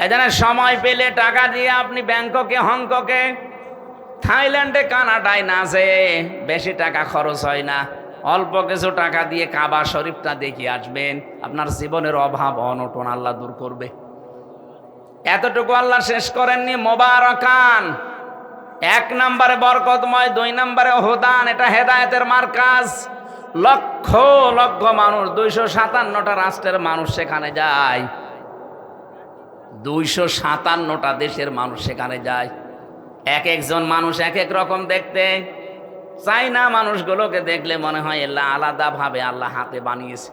এজন্য সময় পেলে টাকা দিয়ে আপনি ব্যাংককে, হংককে, থাইল্যান্ডে, কানাডায় না যেয়ে বেশি টাকা খরচ হয় না, অল্প কিছু টাকা দিয়ে কাবা শরীফটা দেখিয়ে আসবেন, আপনার জীবনের অভাব অনটন আল্লাহ দূর করবে। এতটুকু আল্লাহ শেষ করেননি। মোবারকান 1 নম্বরে বরকতময়, 2 নম্বরে হুদান, এটা হেদায়েতের মার্কাজ। লক্ষ লক্ষ মানুষ, 257টা রাষ্ট্রের মানুষ সেখানে যায়, 257টা দেশের মানুষ সেখানে যায়। এক একজন মানুষ এক এক রকম দেখতে। চাইনা মানুষগুলোকে দেখলে মনে হয় আল্লাহ আলাদা ভাবে আল্লাহ হাতে বানিয়েছে,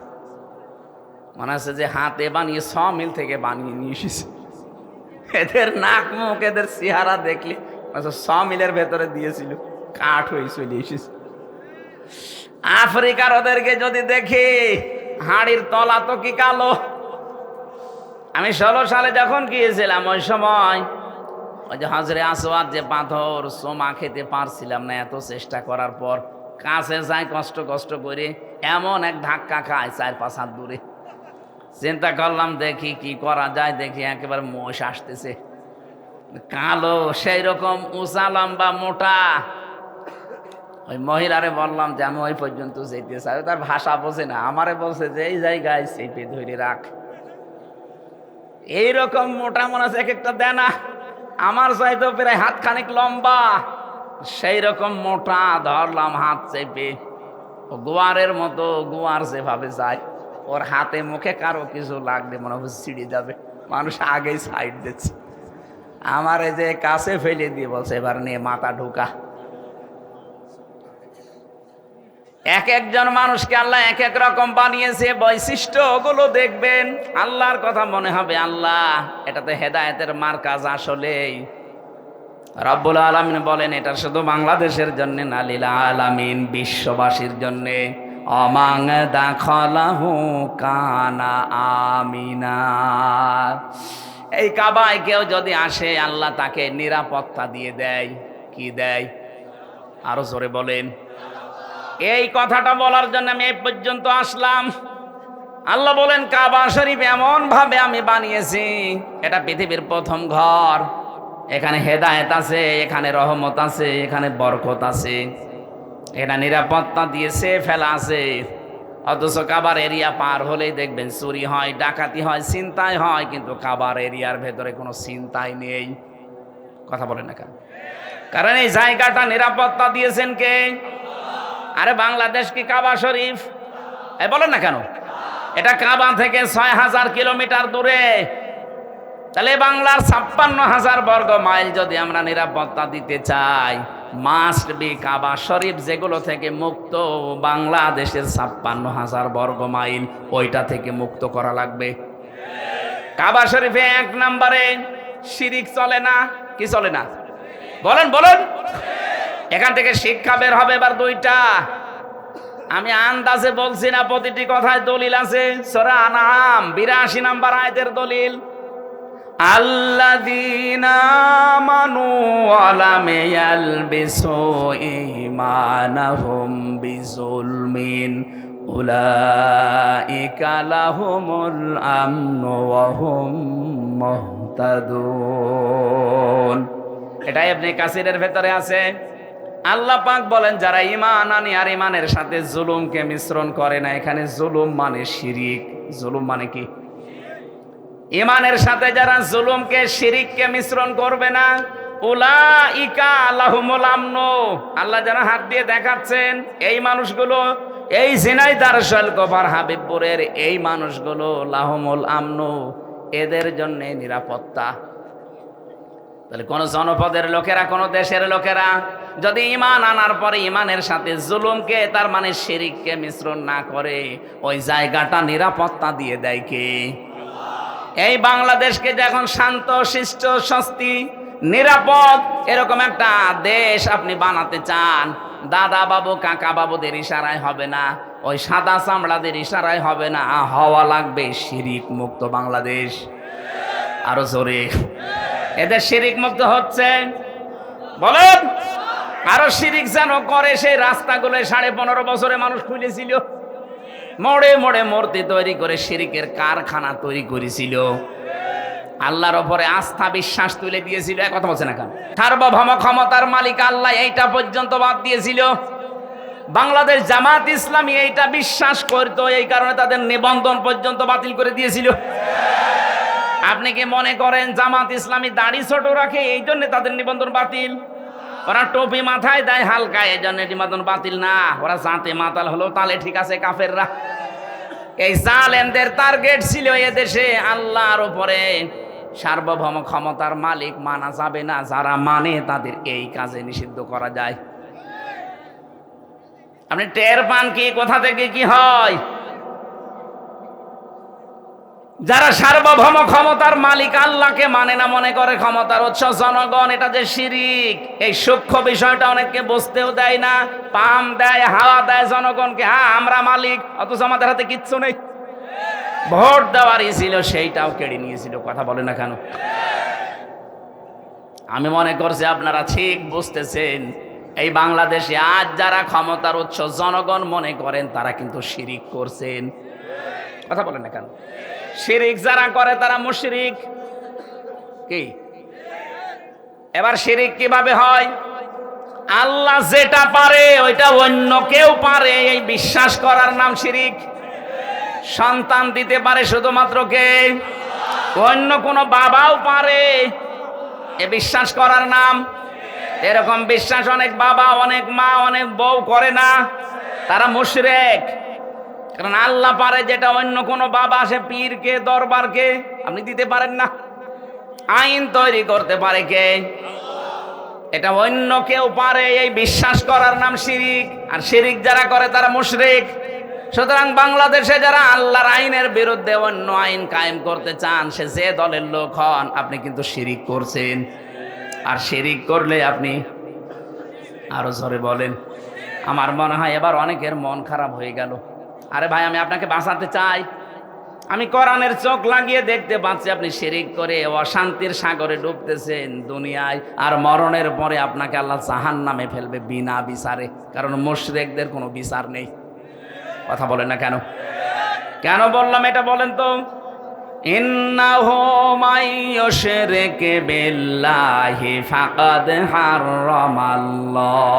মনে হচ্ছে যে হাতে বানিয়ে 6 মিল থেকে বানিয়ে নিয়ে এসেছে। এদের নাক মুখ, এদের চেহারা দেখলে 6 মিলের ভেতরে দিয়েছিল, কাঠ হয়ে চলে এসেছে। আফ্রিকার ওদেরকে যদি দেখি, হাড়ির তলা তো কি কালো। আমি 16 সালে যখন গিয়েছিলাম, ওই সময় ওই যে হাজরে আসওয়াদ যে পাথর, সোমা খেতে পারছিলাম না এত চেষ্টা করার পর, কাছে যাই কষ্ট কষ্ট করে, এমন এক ধাক্কা খায় 4-5 হাত দূরে। চিন্তা করলাম দেখি কি করা যায়, দেখি একেবারে মোষ আসতেছে, কালো, সেই রকম উঁচা লম্বা মোটা। ওই মহিলারে বললাম যে আমি ওই পর্যন্ত যেতে চাই, তার ভাষা বোঝে না, আমারে বলছে যে এই জায়গায় চেপে ধরে রাখ। এইরকম মোটা মনে আছে এক একটা দেয় না, আমার চাইতো প্রায় হাত খানিক লম্বা, সেই রকম মোটা। ধরলাম হাত চেপে, গোয়ারের মতো, গোয়ার যেভাবে যায়, ওর হাতে মুখে কারো কিছু লাগলে মনে হচ্ছে ছিঁড়ে যাবে, মানুষ আগেই সাইড দিচ্ছে। আমার এই যে কাছে ফেলে দিয়ে বলছে এবার নিয়ে মাথা ঢুকা। এক একজন মানুষকে আল্লাহ এক এক রকম বানিয়েছে, বৈশিষ্ট্য ওগুলো দেখবেন, আল্লাহর কথা মনে হবে আল্লাহ এটাতে হেদায়েতের মার্কাজ। আসলেই রব্বুল আলামিন বলেন এটা শুধু বাংলাদেশের জন্য না, লিল আলামিন, বিশ্ববাসীর জন্য। অমাং দাখালাহু কানা আমিনা। এই কাবায় কেউ যদি আসে আল্লাহ তাকে নিরাপত্তা দিয়ে দেয়। কি দেয়? আরো জোরে বলেন। এই কথাটা বলার জন্য আমি এই পর্যন্ত আসলাম। আল্লাহ বলেন কাবা শরীফ এমন ভাবে আমি বানিয়েছি, এটা পৃথিবীর প্রথম ঘর। এখানে হেদায়েত আছে, এখানে রহমত আছে, এখানে বরকত আছে, এটা নিরাপত্তা দিয়েছে ফেলা আছে। অথচ কাবার এরিয়া পার হলেই দেখবেন চুরি হয়, ডাকাতি হয়, ছিনতাই হয়, কিন্তু কাবার এরিয়ার ভেতরে কোনো ছিনতাই নেই। কথা বলেন না কেন? কারণ এই জায়গাটা নিরাপত্তা দিয়েছেন কে? আরে বাংলাদেশ কি কাবা শরীফ? বলেন না কেন? এটা কাবা থেকে 6000 কিলোমিটার দূরে। তাহলে বাংলার 56,000 বর্গ মাইল যদি আমরা নিরাপত্তা দিতে চাই, মাস্ট বি কাবা শরীফ যেগুলো থেকে মুক্ত, বাংলাদেশের 56,000 বর্গ মাইল ওইটা থেকে মুক্ত করা লাগবে। কাবা শরীফে 1 নম্বরে শিরিক চলে না। কি চলে না? বলেন বলেন। এখান থেকে শিক্ষা বের হবে এবার 2টা। আমি আন্দাজে বলছি না, প্রতিটি কথায় দলিল আছে। সূরা আনআম 82 নম্বর আয়াতের দলিল, আল্লাযীনা আমানু ওয়া লাম ইয়ালবিসু ঈমানাহুম বিযুলমিন উলাইকা লাহুমুল আমনু ওয়া হুম মুহতাদুন। এটা ইবনে কাসিরের ভেতরে আছে। আল্লাহ পাক বলেন যারা ঈমান আনে আর ঈমানের সাথে জুলুমকে মিশ্রণ করে না, এখানে জুলুম মানে শিরিক। জুলুম মানে কি? ঈমানের সাথে যারা জুলুমকে শিরিককে মিশ্রণ করবে না, উলাইকা লাহুমুল আমনু, আল্লাহ যারা হাত দিয়ে দেখাচ্ছেন এই মানুষগুলো, এই ঝিনাইদহ শৈলকুপার হাবিবপুরের এই মানুষগুলো, লাহুমুল আমনু, এদের জন্য নিরাপত্তা। তাহলে কোন জনপদের লোকেরা, কোন দেশের লোকেরা যদি ঈমান আনার পরে ঈমানের সাথে জুলুমকে, তার মানে শিরিককে মিশ্রণ না করে, ওই জায়গাটা নিরাপত্তা দিয়ে দেয় কে? এই বাংলাদেশকে যখন শান্ত, শিষ্ট, স্বস্তি, নিরাপদ এরকম একটা দেশ আপনি বানাতে চান, দাদা বাবু কাকা বাবুদের ইশারায় হবে না, ওই সাদা চামড়াদের ইশারায় হবে না, হওয়া লাগবে শিরিক মুক্ত বাংলাদেশ। আরো জোরে। এদের শিরিক মুক্ত হচ্ছে? বলেন। আরো শিরিক যেন করে, সেই রাস্তাগুলো 15.5 বছরে মানুষ খুলেছিল, মোড়ে মোড়ে মূর্তি তৈরি করে শিরিকের কারখানা তৈরি করেছিল, আল্লাহর ওপরে আস্থা বিশ্বাস তুলে দিয়েছিল। কথা বলছে না কেন? সার্বভৌম ক্ষমতার মালিক আল্লাহ, এইটা পর্যন্ত বাদ দিয়েছিল। বাংলাদেশ জামাত ইসলামী এইটা বিশ্বাস করতো, এই কারণে তাদের নিবন্ধন পর্যন্ত বাতিল করে দিয়েছিল। আপনি কি মনে করেন জামাত ইসলামী দাড়ি ছোট রাখে এই জন্য তাদের নিবন্ধন বাতিল? ওরা টুপি মাথায় দেয় হালকা, এই জন্য নিবন্ধন বাতিল না। ওরা জাতে মাতাল হলো তাহলে ঠিক আছে কাফেররা। এই জালেমদের টার্গেট ছিল এদেশে আল্লাহর উপরে সার্বভৌম ক্ষমতার মালিক মানা যাবে না, যারা মানে তাদের এই কাজে নিষিদ্ধ করা যায়। আপনি টের পান কি কোথা থেকে কি হয়? যারা সার্বভৌম ক্ষমতার মালিক আল্লাহকে মানে না, মনে করে ক্ষমতার উৎস জনগণ, এটা যে শিরিক, এই সূক্ষ্ম বিষয়টা অনেককে বুঝতেও দেয় না। পাম দেয়, হাওয়া দেয় জনগণকে, হ্যাঁ আমরা মালিক, অথচ আমাদের হাতে কিচ্ছু নেই। ভোট দেওয়ারই ছিল, সেইটাও কেড়ে নিয়েছিল। কথা বলে না কেন? আমি মনে করছি আপনারা ঠিক বুঝতেছেন। এই বাংলাদেশে আজ যারা ক্ষমতার উৎস জনগণ মনে করেন তারা কিন্তু শিরিক করছেন। কথা বলেন না কেন? শিরিক যারা করে তারা মুশরিক। কি এবার শিরিক কিভাবে হয়? আল্লাহ যেটা পারে ওইটা অন্য কেউ পারে, এই বিশ্বাস করার নাম শিরিক। সন্তান দিতে পারে শুধুমাত্র কে? অন্য কোনো বাবাও পারে, এ বিশ্বাস করার নাম। এরকম বিশ্বাস অনেক বাবা, অনেক মা, অনেক বউ করে না, তারা মুশরিক। কারণ আল্লাহ পারে যেটা অন্য কোনো বাবা, সে পীরকে, দরবারকে আপনি দিতে পারেন না। আইন তৈরি করতে পারে কে? এটা অন্য কেউ পারে, এই বিশ্বাস করার নাম শিরিক। আর শিরিক যারা করে তারা মুশরিক। সুতরাং বাংলাদেশে যারা আল্লাহর আইনের বিরুদ্ধে অন্য আইন কায়েম করতে চান, সে যে দলের লোক হন, আপনি কিন্তু শিরিক করছেন। আর শিরিক করলে আপনি আরো জোরে বলেন। আমার মনে হয় এবার অনেকের মন খারাপ হয়ে গেল। আরে ভাই, আমি আপনাকে বাঁচাতে চাই। আমি কোরআনের চোখ লাগিয়ে দেখতে পাচ্ছি আপনি শিরিক করে অশান্তির সাগরে ডুবতেছেন দুনিয়ায়, আর মরণের পরে আপনাকে আল্লাহ জাহান্নামে ফেলবে বিনা বিচারে। কারণ মুশরিকদের কোনো বিচার নেই। কথা বলেন না কেন? কেন বললাম এটা বলেন তো? ইন্নাহু মাইয়ুশরিক বিল্লাহি ফাকাদ হারামাল্লাহ।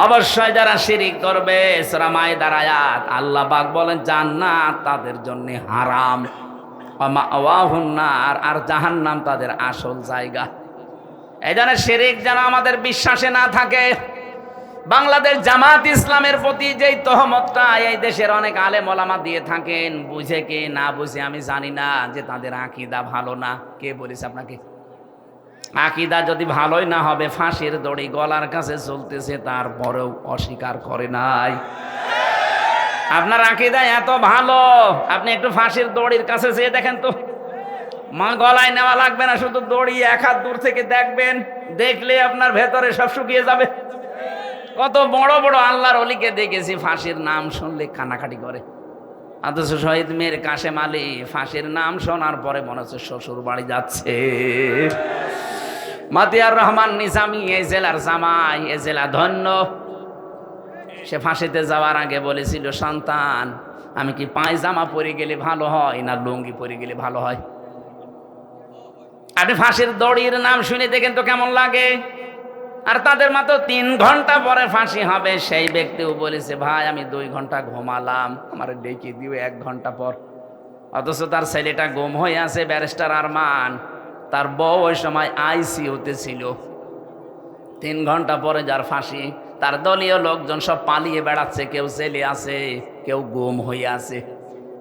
অবশ্যই যারা শিরিক করবে, সূরা মাইদার আয়াত, আল্লাহ পাক বলেন জান্নাত তাদের জন্য হারাম, ওয়া মাওয়াহুন নার, আর জাহান্নাম তাদের আসল জায়গা। এই জন্য শিরিক যেন আমাদের বিশ্বাসে না থাকে। বাংলাদেশ জামাত ইসলামের প্রতি যেই তহমতটা এই দেশের অনেক আলেম ওলামা দিয়ে থাকেন, বুঝে কে না বুঝে আমি জানি না, যে তাদের আকীদা ভালো না। কে বলেছে আপনাকে? আকীদা যদি ভালোই না হবে, ফাঁসির দড়ি গলার কাছে চলতেছে, তারপরেও অস্বীকার করে নাই। আপনার আকীদা এত ভালো, আপনি একটু ফাঁসির দড়ির কাছে যেয়ে দেখেন তো। মা গলায় নেওয়া লাগবে না, শুধু দড়ি এক হাত দূর থেকে দেখবেন, দেখলে আপনার ভেতরে সব শুকিয়ে যাবে। কত বড় বড় আল্লাহর ওলিকে দেখেছি ফাঁসির নাম শুনলে কানাকাটি করে। অথচ শহীদ মীর কাশেম আলী ফাঁসির নাম শোনার পরে মনে হচ্ছে শ্বশুর বাড়ি যাচ্ছে। মতিয়ার রহমান নিজামী এই জেলার জামাই, এই জেলা ধন্য। সে ফাঁসিতে যাওয়ার আগে বলেছিল, সন্তান, আমি কি পায়জামা পরে গেলে ভালো হয় না লুঙ্গি পরে গেলে ভালো হয়? আপনি ফাঁসির দড়ির নাম শুনে দেখেন তো কেমন লাগে। আর তাদের মাত্র 3 ঘন্টা পরে ফাঁসি হবে, সেই ব্যক্তিও বলেছে, ভাই আমি 2 ঘন্টা ঘুমালাম, আমার ডেকে দিও 1 ঘন্টা পর। অথচ তার ছেলেটা গুম হয়ে আছে, ব্যারিস্টার আরমান, তার বউ ওই সময় আইসিইউতে ছিল। 3 ঘন্টা পরে যার ফাঁসি, তার দলীয় লোকজন সব পালিয়ে বেড়াচ্ছে, কেউ জেলে আছে, কেউ গুম হয়ে আছে।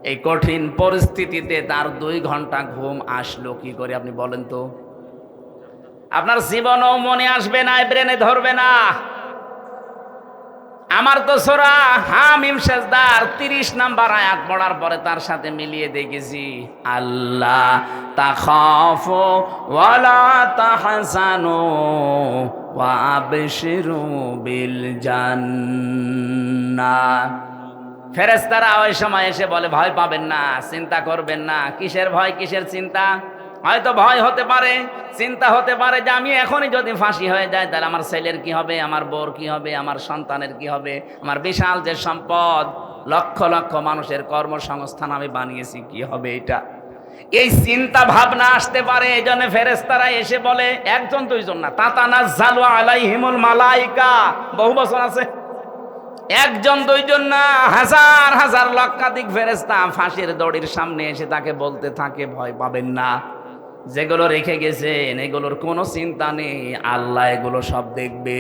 এই কঠিন পরিস্থিতিতে তার 2 ঘন্টা ঘুম আসলো কি করে আপনি বলেন তো? আপনার জীবনও মনে আসবে না, ব্রেনে ধরবে না। আমার তো সূরা হামিম সেজদার 30 নাম্বার আয়াত পড়ার পরে তার সাথে মিলিয়ে দেখেছি, আল্লাহ তাখাফু ওয়ালা তাহজানু ওয়া আবশিরু বিল জান্নাহ। ফেরেশতারা ওই সময় এসে বলে, ভয় পাবেন না, চিন্তা করবেন না। কিসের ভয়, কিসের চিন্তা? হয়তো ভয় হতে পারে, চিন্তা হতে পারে যে আমি এখনই যদি ফাঁসি হয়ে যায় তাহলে আমার ছেলের কি হবে, আমার বউর কি হবে, আমার সন্তানের কি হবে, আমার বিশাল যে সম্পদ, লক্ষ লক্ষ মানুষের কর্মসংস্থান আমি বানিয়েছি, কি হবে এটা। এই চিন্তা ভাবনা আসতে পারে। এই জন্য ফেরেশতারা এসে বলে, 1 2 না, তাতানাজ্জালু আলাইহিমুল মালাইকা, বহু বছর আছে। 1 2 না, হাজার হাজার লক্ষাধিক ফেরেশতা ফাঁসির দড়ির সামনে এসে তাকে বলতে থাকে, ভয় পাবেন না, যেগুলো রেখে গেছেন এগুলোর কোনো চিন্তা নেই, আল্লাহ এগুলো সব দেখবে।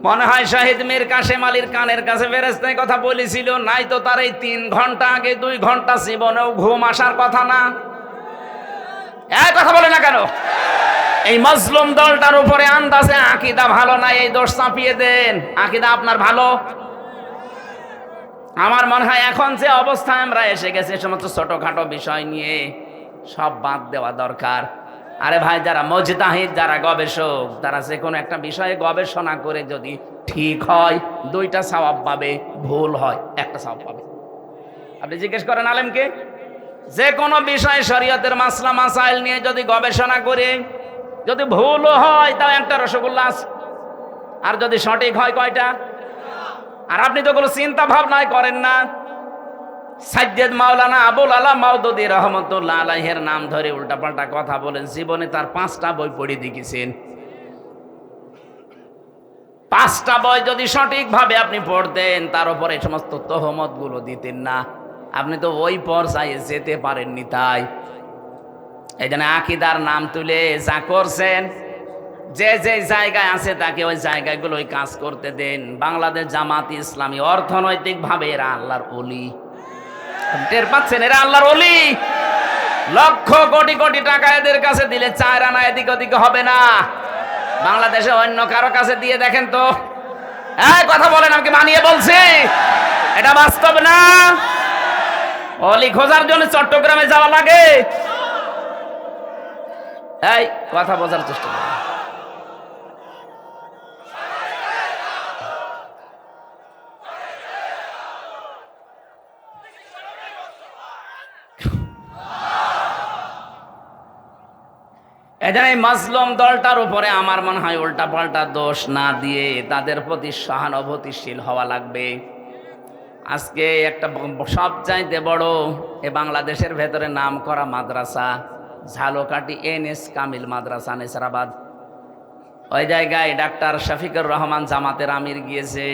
মনে হয় শহীদ মীর কাশেম আলীর কানের কাছে ফেরেশতায় কথা বলেছিল, নাই তো তার এই 3 ঘন্টা আগে 2 ঘন্টা জীবনেও ঘুম আসার কথা না। কথা বলে না কেন? এই মজলুম দলটার উপরে আন্দাজে আকীদা ভালো না, এই দোষ চাপিয়ে দেন। আকীদা আপনার ভালো। আমার মনে হয় এখন যে অবস্থায় আমরা এসে গেছি, সমস্ত ছোটখাটো বিষয় নিয়ে সব বাদ দেওয়া দরকার। আরে ভাই, যারা মুজতাহিদ, যারা গবেষক, তারা যে কোনো একটা বিষয়ে গবেষণা করে যদি ঠিক হয় 2টা সওয়াব পাবে, ভুল হয় 1টা সওয়াব পাবে। আপনি জিজ্ঞেস করেন আলেমকে, যে কোনো বিষয় শরীয়তের মাসলা মাসাইল নিয়ে যদি গবেষণা করে যদি ভুলও হয় তাও একটা রসগোল্লা আছে, আর যদি সঠিক হয় কয়টা? আর আপনি তো কোনো চিন্তা ভাবনাই করেন না। সাজ্জেদ মাওলানা আবুল আলা মাওদুদী রহমতুল্লাহ আলাইহির নাম ধরে উল্টাপাল্টা কথা বলেন, জীবনে তার 5টা বই পড়ে দেখিয়েছেন। 5টা বই যদি সঠিকভাবে আপনি পড়তেন, তার উপরে সমস্ত তহমত গুলো দিতেন না। আপনি তো ওই পর্যায়ে যেতে পারেননি। তাই এই জন্য আকীদার নাম তুলে যা করছেন, যে যে জায়গায় আছে তাকে ওই জায়গাগুলোই কাজ করতে দেন। বাংলাদেশ জামাত ইসলামী অর্থনৈতিক ভাবে এরা আল্লাহর ওলি, টের পাচ্ছেন? এরা আল্লাহর ওলি। লক্ষ কোটি কোটি টাকা এদের কাছে দিলে 4 আনা এদিক ওদিকে হবে না। বাংলাদেশে অন্য কারো কাছে দিয়ে দেখেন তো। এই কথা বলেন, আমাকে মানিয়ে বলছি, এটা বাস্তব না? অলি খোঁজার জন্য চট্টগ্রামে যাওয়া লাগে? এই কথা বোঝার চেষ্টা করুন। এখানে মাজলুম দলটার উপরে আমার মনে হয় উল্টা পাল্টা দোষ না দিয়ে তাদের প্রতি সহানুভূতিশীল হওয়া লাগবে। আজকে একটা সবচাইতে বড় এ বাংলাদেশের ভেতরে নাম করা মাদ্রাসা ঝালকাঠি NS কামিল মাদ্রাসা নেসারাবাদ, ওই জায়গায় ডাক্তার শফিকুর রহমান জামাতের আমির গিয়েছে,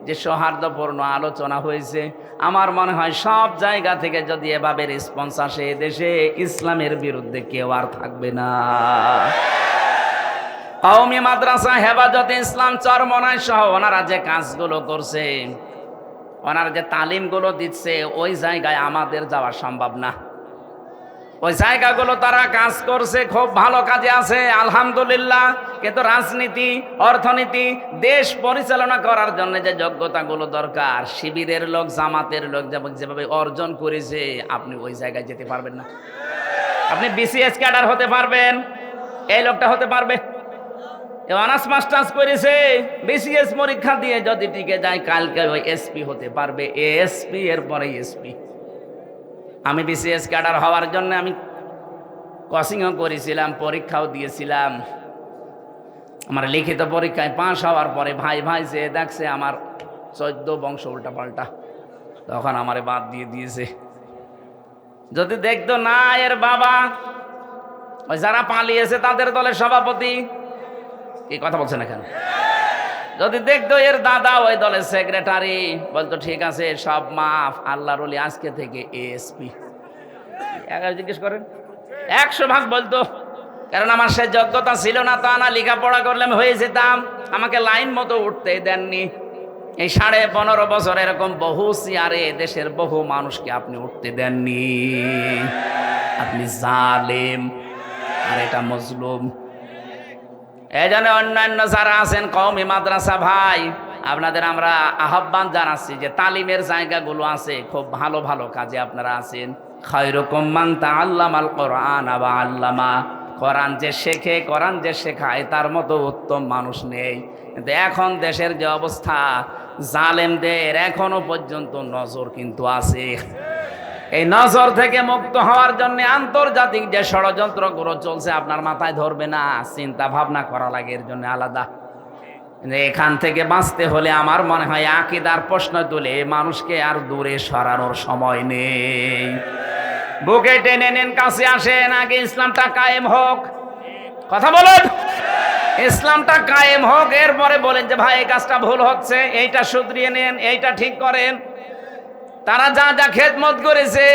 যে সৌহার্দ্যপূর্ণ আলোচনা হয়েছে। আমার মনে হয় সব জায়গা থেকে যদি এভাবে রেসপন্স আসে, দেশে ইসলামের বিরুদ্ধে কেউ আর থাকবে না। কওমি মাদ্রাসা হেফাজতে ইসলাম চরমনাই সহ ওনারা যে কাজগুলো করছে, ওনারা যে তালিমগুলো দিচ্ছে, ওই জায়গায় আমাদের যাওয়া সম্ভব না। ওই জায়গাগুলো তারা কাজ করছে, খুব ভালো কাজে আছে আলহামদুলিল্লাহ। কিন্তু রাজনীতি, অর্থনীতি, দেশ পরিচালনা করার জন্য যে যোগ্যতাগুলো দরকার, শিবিরের লোক, জামাতের লোক যেভাবে অর্জন করেছে, আপনি ওই জায়গায় যেতে পারবেন না। আপনি BCS ক্যাডার হতে পারবেন, এই লোকটা হতে পারবে। অনার্স মাস্টার্স করেছে, BCS পরীক্ষা দিয়ে যদি টিকে যায়, কালকে ওই SP হতে পারবে, ASP এর পরে SP। আমি BCS ক্যাডার হওয়ার জন্য আমি কোচিংও করেছিলাম, পরীক্ষাও দিয়েছিলাম। আমার লিখিত পরীক্ষায় পাশ হওয়ার পরে ভাই যে দেখছে আমার 14 বংশ উল্টা পাল্টা, তখন আমারে বাদ দিয়ে দিয়েছে। যদি দেখতো না এর বাবা ওই যারা পালিয়েছে তাদের দলের সভাপতি, এই কথা বলছেন এখানে, যদি দেখতো এর দাদা ওই দলের সেক্রেটারি, বলতো ঠিক আছে সব মাফ, আল্লাহর ওলি আজকে থেকে ASP। জিজ্ঞেস করেন, 100 ভাগ বলতো। কারণ আমার সে যোগ্যতা ছিল না, তা না, লেখাপড়া করলে আমি হয়ে যেতাম। আমাকে লাইন মতো উঠতে দেননি। এই 15.5 বছর এরকম বহু চেয়ারে দেশের বহু মানুষকে আপনি উঠতে দেননি। আপনি জালেম, আর এটা মজলুম। এই জন্য অন্যান্য যারা আছেন কওমি মাদ্রাসা ভাই, আপনাদের আমরা আহ্বান জানাচ্ছি যে তালিমের জায়গাগুলো আছে, খুব ভালো ভালো কাজে আপনারা আছেন। খায়রুকুম মান তাআল্লামাল কোরআন ওয়া আল্লামা। কোরআন যে শেখে, কোরআন যে শেখায়, তার মতো উত্তম মানুষ নেই। কিন্তু এখন দেশের যে অবস্থা, জালেমদের এখনো পর্যন্ত নজর কিন্তু আছে। এই নজর থেকে মুক্ত হওয়ার জন্য আন্তর্জাতিক যে ষড়যন্ত্রগুলো চলছে, আপনার মাথায় ধরবে না, চিন্তা ভাবনা করা লাগে এর জন্য আলাদা। এখান থেকে বাঁচতে হলে আমার মনে হয় আকীদার প্রশ্ন তুলে মানুষকে আর দূরে সরানোর সময় নেই। বুকে টেনে নেন, কাছে আসেন, আগে ইসলামটা কায়েম হোক। কথা বলুন, ইসলামটা কায়েম হোক, এরপরে বলেন যে ভাই এই কাজটা ভুল হচ্ছে, এইটা শুধরিয়ে নেন, এইটা ঠিক করেন। তারা যা যা খেদমত করেছে,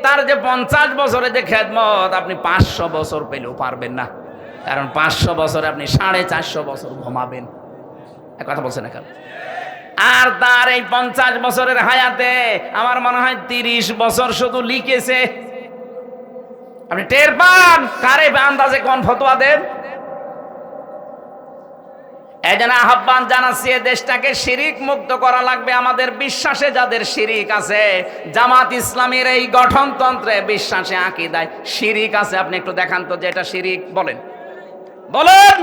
তার যে 50 বছরে যে খেদমত, আপনি 500 বছর পেলেও পারবেন না। কারণ 500 বছরে আপনি 450 বছর ঘুমাবেন। কথা বলছেন এখন। আর তার এই 50 বছরের হায়াতে আমার মনে হয় 30 বছর শুধু লিখেছে। আপনি টের পান কারে আন্দাজে কোন ফতোয়া দেন। এই জন্য আহ্বান জানাচ্ছি, দেশটাকে শিরিক মুক্ত করা লাগবে। আমাদের বিশ্বাসে যাদের শিরিক আছে, জামাত ইসলামের এই গঠনতন্ত্রে বিশ্বাসে আকীদায় শিরিক আছে, আপনি একটু দেখান তো যে এটা শিরিক। বলেন বলেন।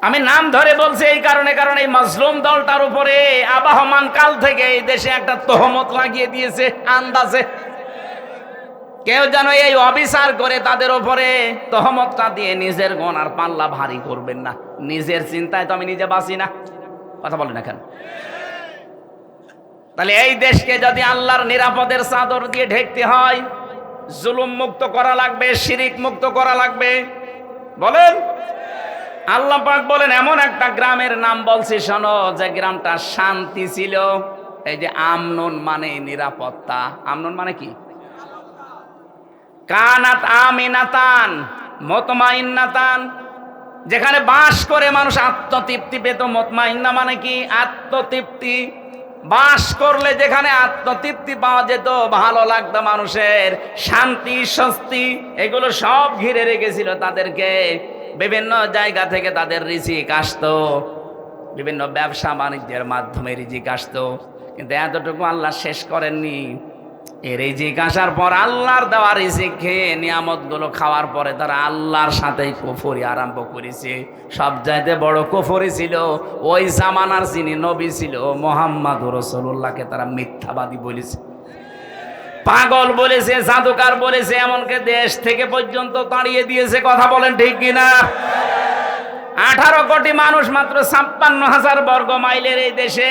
আমি নাম ধরে বলছি এই কারণে, কারণ এই মাজলুম দলটার উপরে আবাহমান কাল থেকে এই দেশে একটা তহমত লাগিয়ে দিয়েছে আন্দাজে। কেউ যেন এই অবিচার করে তাদের ওপরে তহমতটা দিয়ে নিজের গোনার পাল্লা ভারী করবেন না। নিজের চিন্তায় তো আমি নিজে বাঁচি না, কথা বলেন না কেন? তাহলে এই দেশকে যদি আল্লাহর নিরাপদের চাদর দিয়ে ঢেকতে হয়, জুলুম মুক্ত করা লাগবে, শিরিক মুক্ত করা লাগবে। বলেন, আল্লাহ পাক বলেন এমন একটা গ্রামের নাম বলছি শোনো, যে গ্রামটা শান্তি ছিল। এই যে আমনুন মানে নিরাপত্তা, আমনুন মানে কি? কানাত আমিনাতান মুতমাইন্নাতান, যেখানে বাস করে মানুষ আত্মতৃপ্তি পেত। মুতমাইন্না মানে কি? আত্মতৃপ্তি। বাস করলে যেখানে আত্মতৃপ্তি পাওয়া যেত, ভালো লাগতো মানুষের, শান্তি স্বস্তি এগুলো সব ঘিরে রেখেছিল তাদেরকে। বিভিন্ন জায়গা থেকে তাদের রিজিক আসতো, বিভিন্ন ব্যবসা বাণিজ্যের মাধ্যমে রিজিক আসতো। কিন্তু এতটুকু আল্লাহ শেষ করেননি। এই রিজিক আসার পর আল্লাহর দেওয়া রিজিক খেয়ে নিয়ামতগুলো খাওয়ার পরে তারা আল্লাহর সাথে কুফরি আরম্ভ করেছে। সব চাইতে বড় কুফরি ছিল ওই জামানার যিনি নবী ছিল মুহাম্মদুর রাসূলুল্লাহকে তারা মিথ্যাবাদী বলেছে, পাগল বলেছে, জাদুকার বলেছে, এমনকি দেশ থেকে পর্যন্ত তাড়িয়ে দিয়েছে। কথা বলেন ঠিক কিনা? 18 কোটি মানুষ মাত্র 56,000 বর্গ মাইলের এই দেশে,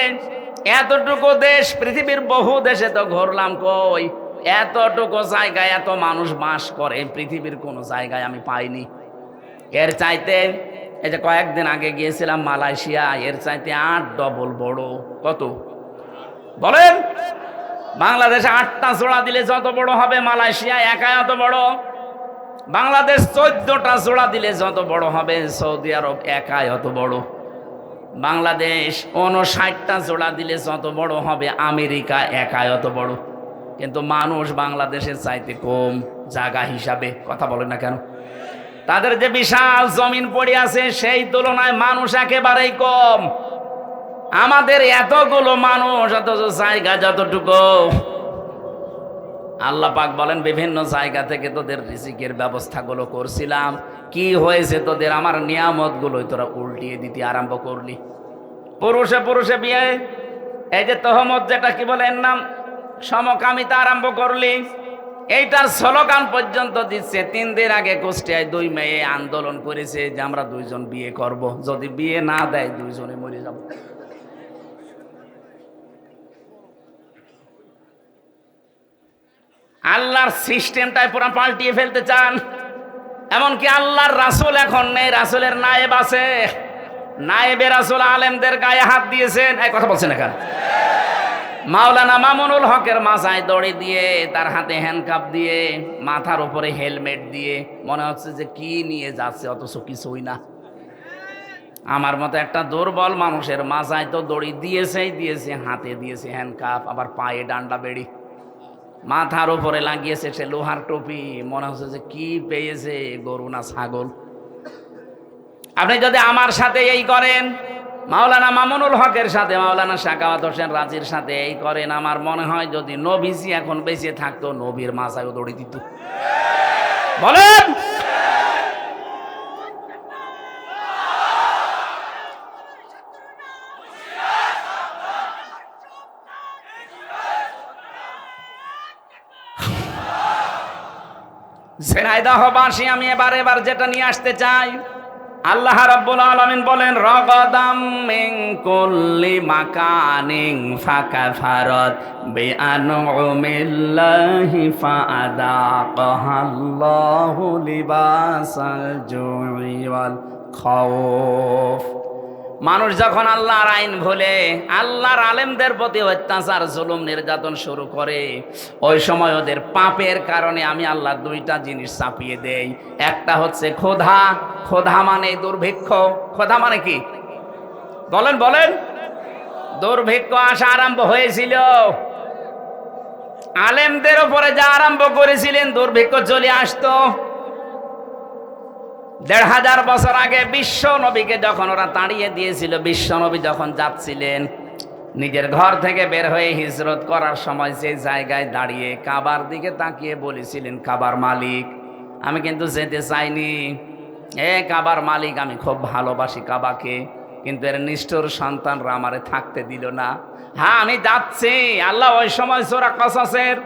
এতটুকু দেশ, পৃথিবীর বহু দেশে তো ঘুরলাম, কই এতটুকু জায়গায় এত মানুষ বাস করে পৃথিবীর কোন জায়গায় আমি পাইনি। এর চাইতে এই যে কয়েকদিন আগে গিয়েছিলাম মালয়েশিয়া, এর চাইতে 8 ডবল বড়। কত বলেন? বাংলাদেশে 8টা জোড়া দিলে যত বড় হবে, মালয়েশিয়া একাই অত বড়। বাংলাদেশ 14টা জোড়া দিলে যত বড় হবে, সৌদি আরব একাই অত বড়। বাংলাদেশ 59টা জোড়া দিলে যত বড় হবে, আমেরিকা একাই অত বড়। কিন্তু মানুষ বাংলাদেশের চাইতে কম জায়গা হিসাবে। কথা বলে না কেন? তাদের যে বিশাল জমিন পড়ে আছে, সেই তুলনায় মানুষ একেবারেই কম। আমাদের এতগুলো মানুষ, অথচ জায়গা যতটুকু। আল্লাহ পাক বলেন বিভিন্ন জায়গা থেকে তোদের রিজিকের ব্যবস্থাগুলো করছিলাম, কি হয়েছে তোদের? আমার নিয়ামতগুলোই তোরা উল্টিয়ে দিতে আরম্ভ করলি। পুরুষে পুরুষে বিয়ে, এই যে তহমত, যেটা কি বলে এর নাম, সমকামিতা আরম্ভ করলি। এইটার স্লোগান পর্যন্ত দিচ্ছে। 3 দিন আগে কুষ্টিয়ায় 2 মেয়ে আন্দোলন করেছে যে আমরা 2 জন বিয়ে করব, যদি বিয়ে না দেয় 2 জনে মরে যাব। আল্লাহর সিস্টেমটাই পুরো পাল্টিয়ে ফেলতে চান। এমনকি আল্লাহর রাসূল এখন নেই, রাসূলের নায়েব আছে। নায়েবে রাসূল আলেমদের গায়ে হাত দিয়েছেন। এই কথা বলছেন এখন মাওলানা মামুনুল হকের মাথায় দড়ি দিয়ে, তার হাতে হ্যান্ডকাপ দিয়ে, মাথার উপরে হেলমেট দিয়ে, মনে হচ্ছে যে কি নিয়ে যাচ্ছে, অথচ কিছুই না। আমার মতো একটা দুর্বল মানুষের মাথায় তো দড়ি দিয়েছেই দিয়েছে, হাতে দিয়েছে হ্যান্ডকাপ, আবার পায়ে ডান্ডা বেড়ি, মাথার উপরে লাগিয়েছে সে লোহার টুপি। মনে হচ্ছে যে কি পেয়েছে, গরু না ছাগল। আপনি যদি আমার সাথে এই করেন, মাওলানা মামুনুল হকের সাথে, মাওলানা সাখাওয়াত হোসেন রাজির সাথে এই করেন, আমার মনে হয় যদি নবীজি এখন বেঁচে থাকতো, নবীর মাথায়ও দড়ি দিত। বলেন, ঝিনাইদহবাসী আমি এবার যেটা নিয়ে আসতে চাই, আল্লাহ রাব্বুল আলামিন বলেন রাগাদাম মিন কুল্লি মাকানিন ফাকাফারাত বিআনউমিল্লাহি ফাআযাকাহাল্লাহু লিবাসাল জুই ওয়াল খাউফ। মানুষ যখন আল্লাহর আইন ভুলে, আল্লাহর আলেমদের প্রতি অত্যাচার, জুলুম, নির্যাতন শুরু করে, ওই সময় ওদের পাপের কারণে আমি আল্লাহ 2টা জিনিস চাপিয়ে দেই। একটা হচ্ছে ক্ষুধা। ক্ষুধা মানে দুর্ভিক্ষ। ক্ষুধা মানে কি বলেন? বলেন, দুর্ভিক্ষ আসা আরম্ভ হয়েছিল। আলেমদের উপরে যা আরম্ভ করেছিলেন, দুর্ভিক্ষ চলে আসতো। 1500 বছর আগে বিশ্ব নবীকে যখন ওরা তাড়িয়ে দিয়েছিল, বিশ্ব নবী যখন যাচ্ছিলেন নিজের ঘর থেকে বের হয়ে হিজরত করার সময়, সেই জায়গায় দাঁড়িয়ে কাবার দিকে তাকিয়ে বলেছিলেন, কাবার মালিক আমি কিন্তু যেতে চাইনি, কাবার মালিক আমি খুব ভালোবাসি কাবাকে, কিন্তু এর নিষ্ঠুর সন্তানরা আমারে থাকতে দিল না। হ্যাঁ আমি যাচ্ছি। আল্লাহ ওই সময় সূরা কসসের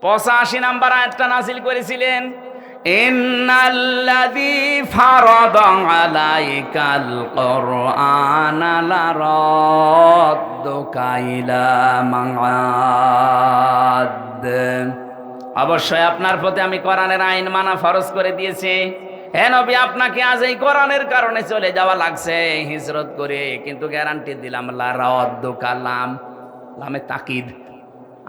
85 নাম্বার আয়াতটা নাযিল করেছিলেন, ইন্নাল্লাযী ফারাদা আলাইকাল কুরআনা লারাদ্দুকা ইলা মাআদ। অবশ্যই আপনার প্রতি আমি কোরআনের আইন মানা ফরজ করে দিয়েছি। হে নবী, আপনাকে আজ এই কোরআনের কারণে চলে যাওয়া লাগছে হিজরত করে, কিন্তু গ্যারান্টি দিলাম লারাদ্দুকা, লামে তাকিদ,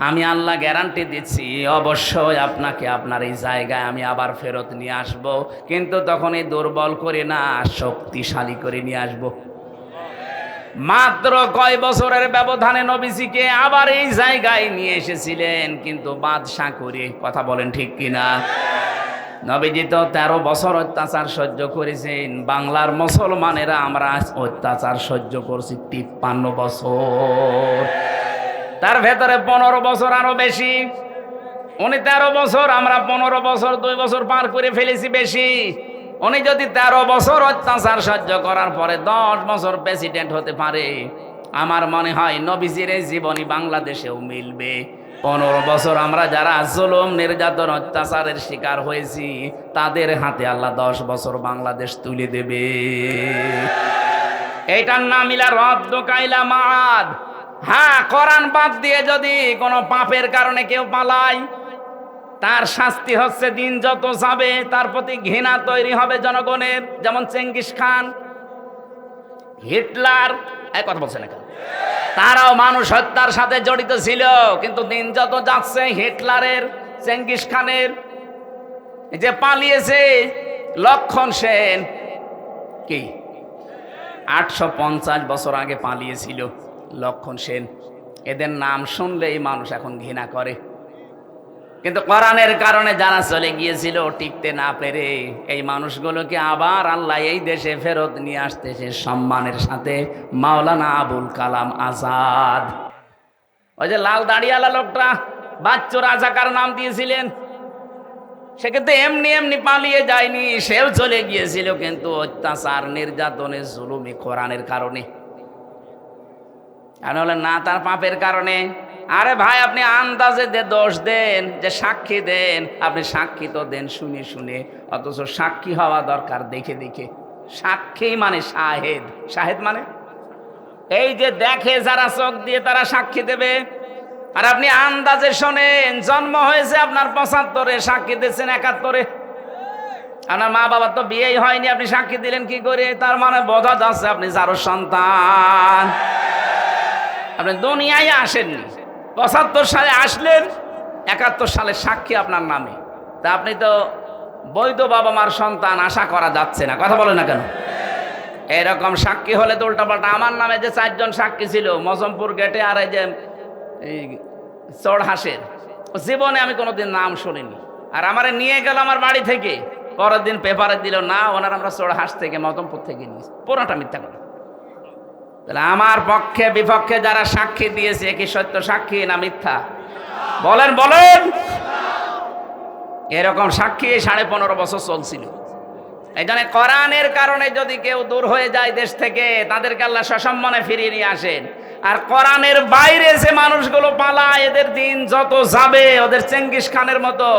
আমি আল্লাহ গ্যারান্টি দিচ্ছি অবশ্যই আপনাকে আপনার এই জায়গায় আমি আবার ফেরত নিয়ে আসব, কিন্তু তখন এই দুর্বল করে না, শক্তিশালী করে নিয়ে আসব। মাত্র কয় বছরের ব্যবধানে নবীজিকে আবার এই জায়গায় নিয়ে এসেছিলেন, কিন্তু বাদশা করে। কথা বলেন ঠিক কিনা? নবীজি তো 13 বছর অত্যাচার সহ্য করেছেন। বাংলার মুসলমানেরা আমরা অত্যাচার সহ্য করছি 53 বছর, তার ভেতরে 15 বছর আরো বেশি। উনি 13 বছর, আমরা 15 বছর, 2 বছর পার করে ফেলেছি বেশি। উনি যদি 13 বছর অত্যাচার সহ্য করার পরে 10 বছর প্রেসিডেন্ট হতে পারে, আমার মনে হয় নবীজির এই জীবনী বাংলাদেশেও মিলবে। 15 বছর আমরা যারা জুলুম, নির্যাতন, অত্যাচারের শিকার হয়েছি, তাদের হাতে আল্লাহ 10 বছর বাংলাদেশ তুলে দেবে। এইটার নাম ইলা রাদ্দুকা ইলা মাআদ। হ্যাঁ, কোরআন বাদ দিয়ে যদি কোনো পাপের কারণে কেউ পালায়, তার শাস্তি হচ্ছে দিন যত যাবে তার প্রতি ঘৃণা তৈরি হবে জনগণের। যেমন চেঙ্গিস খান, হিটলার, এই কথা বলছে না কেন? তারাও মানুষ হত্যার সাথে জড়িত ছিল, কিন্তু দিন যত যাচ্ছে হিটলারের, চেঙ্গিস খানের, যে পালিয়েছে লক্ষণ সেন, কি 850 বছর আগে পালিয়েছিল লক্ষণ সেন। এদের নাম শুনলেই মানুষ এখন ঘৃণা করে, কিন্তু কোরআনের কারণে যারা চলে গিয়েছিল টিকতে না পেরে, এই মানুষগুলোকে আবার আল্লাহ এই দেশে ফেরত নিয়ে আসতেছে সম্মানের সাথে। মাওলানা আবুল কালাম আজাদ, ওই যে লাল দাড়িওয়ালা লোকটা, বাচ্চু রাজাকার নাম দিয়েছিলেন, সে কিন্তু এমনি এমনি পালিয়ে যায়নি, সেও চলে গিয়েছিল, কিন্তু অত্যাচার, নির্যাতনের, জুলুমি কোরআনের কারণে। আর হলেন না তার পাপের কারণে। আরে ভাই, আপনি আন্দাজে দোষ দেন, যে সাক্ষী দেন, আপনি সাক্ষী তো দেন শুনে শুনে, অথচ সাক্ষী হওয়া দরকার দেখে দেখে। সাক্ষী মানে শাহেদ, শাহেদ মানে এই যে দেখে যারা, চোখ দিয়ে তারা সাক্ষী দেবে। আর আপনি আন্দাজে শোনেন, জন্ম হয়েছে আপনার 75-এ, সাক্ষী দিচ্ছেন 71-এ। আপনার মা বাবার তো বিয়েই হয়নি, আপনি সাক্ষী দিলেন কি করে? তার মানে বোঝা যাচ্ছে আপনি যারও সন্তান, আপনি দুনিয়ায় আসেননি। 75 সালে আসলেন, 71 সালে সাক্ষী আপনার নামে, তা আপনি তো বৈধ বাবা মার সন্তান, আশা করা যাচ্ছে না। কথা বলে না কেন? এরকম সাক্ষী হলে তো উল্টাপাল্টা। আমার নামে যে 4 জন সাক্ষী ছিল মজমপুর গেটে, আর এই যে চড়হাসের, জীবনে আমি কোনোদিন নাম শুনিনি। আর আমারে নিয়ে গেল আমার বাড়ি থেকে, পরের দিন পেপারে দিল না ওনার আমরা চড়হাস থেকে, মজমপুর থেকে নিয়েছি। পুরোটা মিথ্যা কথা। তাহলে আমার পক্ষে বিপক্ষে যারা সাক্ষী দিয়েছে, কি সত্য সাক্ষী না মিথ্যা? বলেন বলেন। এরকম সাক্ষী 15.5 বছর চলছিল। এই জন্য কোরআনের কারণে যদি কেউ দূর হয়ে যায় দেশ থেকে, তাদেরকে আল্লাহ সসম্মানে ফিরিয়ে নিয়ে আসেন। আর কোরআনের বাইরে যে মানুষগুলো পালায়, এদের দিন যত যাবে, ওদের চেঙ্গিস খানের মতো,